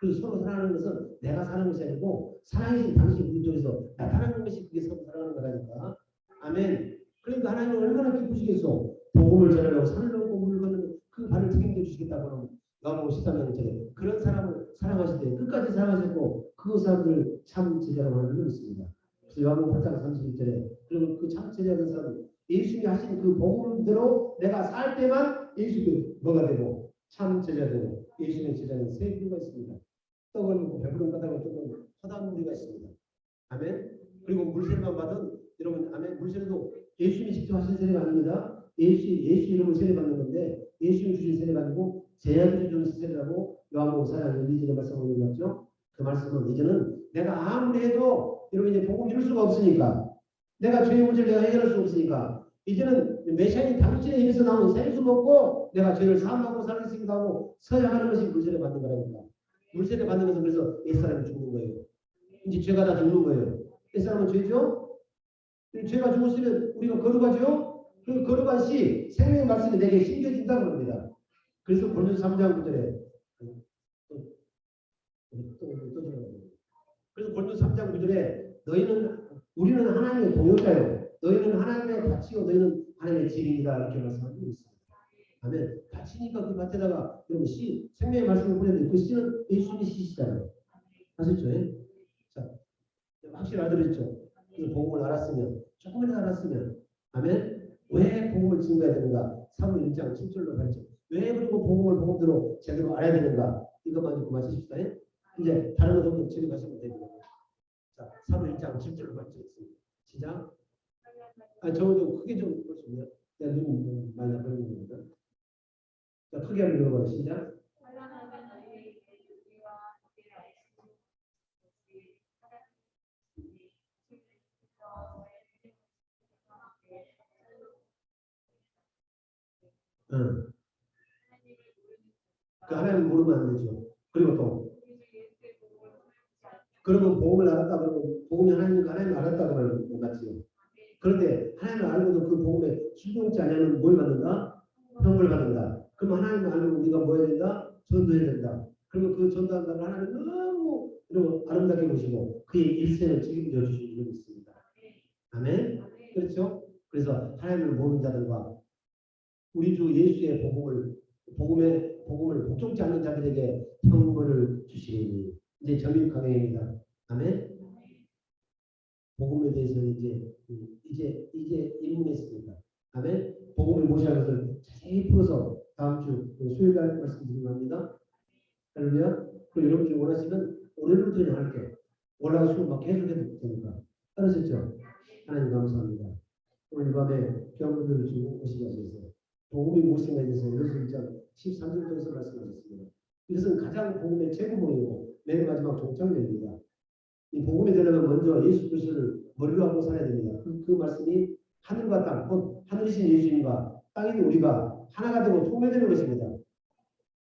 그 서로 사랑하는 것은 내가 사는 것이 아니고 사랑이신 당신 우리 쪽에서 나타나는 것이 그게 서로 사랑하는 거라니까. 아멘. 그러니까 하나님은 얼마나 기쁘시겠어. 복음을 전하려고 산을 넘고 물을 걷는 그 발을 책임져 주시겠다고 하면 요한복음 13장에 그런 사람을 사랑하실 때 끝까지 사랑하셨고 그 사람들 참 제자라고 하는 줄 믿습니다. 그래서 요한복음 8장 31절에 그리고 그 참 제자된 사람은 예수님이 하신 그 복음대로 내가 살 때만 예수님이 뭐가 되고 참 제자 되고 예수님의 제자는 세 부류가 있습니다. 떡을 먹고 배부른 까닭을 쫓는 허다한 무리가 있습니다. 아멘. 그리고 물세례만 받은 여러분 아멘. 물세례도 예수님이 직접 하신 세례가 아닙니다. 예수 이름을 세례 받는 건데 예수님 주신 세례가 아니고 제자들이 주는 세례라고 요한복음 4장 1절에 말씀을 올렸죠. 그 말씀은 이제는 내가 아무리 해도 여러분 이제 복음 이룰 수가 없으니까 내가 죄의 문제를 내가 해결할 수 없으니까 이제는 메시아인 당신의 입에서 나온 생수 먹고 내가 죄를 사함받고 살겠습니다 하고 서약하는 것이 물세례 받는 거라니까. 물세례 받는 것은 그래서 옛사람이 죽는 거예요. 이제 죄가 다 죽는 거예요. 옛사람은 죄죠? 죄가 죽었으면 우리가 거룩하죠? 그 거룩한 씨, 생명의 말씀이 내게 심겨진다는 겁니다. 그래서 고린도서 3장 9절에 그래서 고린도서 3장 9절에 우리는 하나님의 동역자요. 너희는 하나님의 밭이요. 너희는 하나님의 집입니다. 이렇게 말씀하고 있습니다. 아멘. 밭이니까 그 밭에다가 여러분 씨, 생명의 말씀을 보내는데 그 씨는 예수님의 씨시잖아요. 아셨죠? 자, 확실히 알아들었죠? 그 복음을 알았으면, 조금이라도 알았으면, 아멘. 왜 복음을 증거해야 되는가? 사도 1장 7절로 8절. 왜 그리고 복음을 복음대로 제대로 알아야 되는가? 이것만 듣고 마치십시다. 이제 다른 것도 지금 가시면 됩니다. 자, 사도 1장 7절로 8절 있습니다. 시작. 저도 크게 좀 볼 수 있나요? 내가 눈 많이 아프는 겁니다. 자, 크게 한번 읽어봐요. 시작. 그 하나님 모르면 안 되죠. 그리고 또 그러면 복음을 알았다 그러면 복음이 하나님을 알았다 그러면 맞지요. 그런데 하나님을 알고도 그 복음에 순종치 않으면 뭘 받는다? 형벌 받는다. 그럼 하나님을 알고 우리가 뭐 해야 된다? 전도해야 된다. 그러면 그 전도한 바를 하나님 너무 여러분 아름답게 보시고 그의 일생을 책임져 주시는 분이 있습니다. 아멘. 그렇죠? 그래서 하나님을 모르는 자들과 우리 주 예수의 복음을 복종치 않는 자들에게 형벌을 주시니 이제 점입 강행입니다. 아멘. 복음에 대해서 이제 입문했습니다. 아멘. 복음을 모시는 것을 자세히 풀어서 다음 주 수요일날 말씀드리려 합니다. 할렐루야. 그 여러분들이 원하시면 오늘부터 그냥 할게요. 올라가시고 막 계속해도 되니까. 알았었죠? 하나님 감사합니다. 오늘 밤에 교원분들을 주고 오시게 하셔서 복음이 무엇인가에 대해서 여러분 13절 통해서 말씀하셨습니다. 이것은 가장 복음의 최고봉이고 맨 마지막 종착역입니다. 이 복음이 되려면 먼저 예수 그리스도를 머리로 하고 살아야 됩니다. 그 말씀이 하늘과 땅, 곧 하늘이신 예수님과 땅인 우리가 하나가 되고 통일되는 것입니다.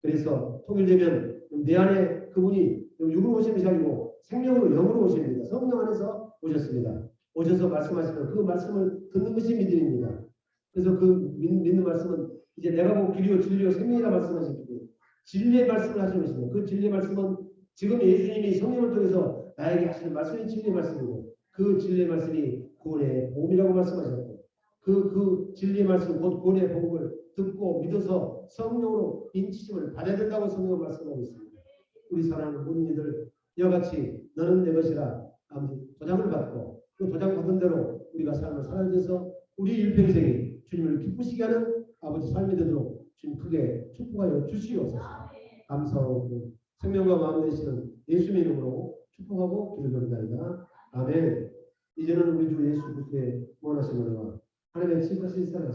그래서 통일되면 내 안에 그분이 육으로 오신 것이 아니고 생명으로 영으로 오십니다. 성령 안에서 오셨습니다. 오셔서 말씀하시면 그 말씀을 듣는 것이 믿음입니다. 그래서 그 믿는 말씀은 이제 내가 뭐 길이요 진리요 생명이라 말씀하셨기 진리의 말씀을 하시는 것입니다. 그 진리의 말씀은 지금 예수님이 성령을 통해서 나에게 하시는 말씀이 진리의 말씀이고 그 진리의 말씀이 구원의 복음이라고 말씀하셨고 그 진리의 말씀 곧 구원의 복음을 듣고 믿어서 성령으로 인치심을 받아야 된다고 성령은 말씀하고 있습니다. 우리 사랑하는 모든 이들 이와 같이 너는 내 것이라 도장을 받고 그 도장 받은 대로 우리가 삶을 살아내서 우리 일평생이 주님을 기쁘시게 하는 아버지 삶이 되도록 주님 크게 축복하여 주시옵소서. 감사하고 생명과 마음 되시는 예수님의 이름으로 축복하고 기도드립니다. 아멘. 이제는 우리 주 예수 그리스도의 원하신 은혜와 하나님의 친구신 사랑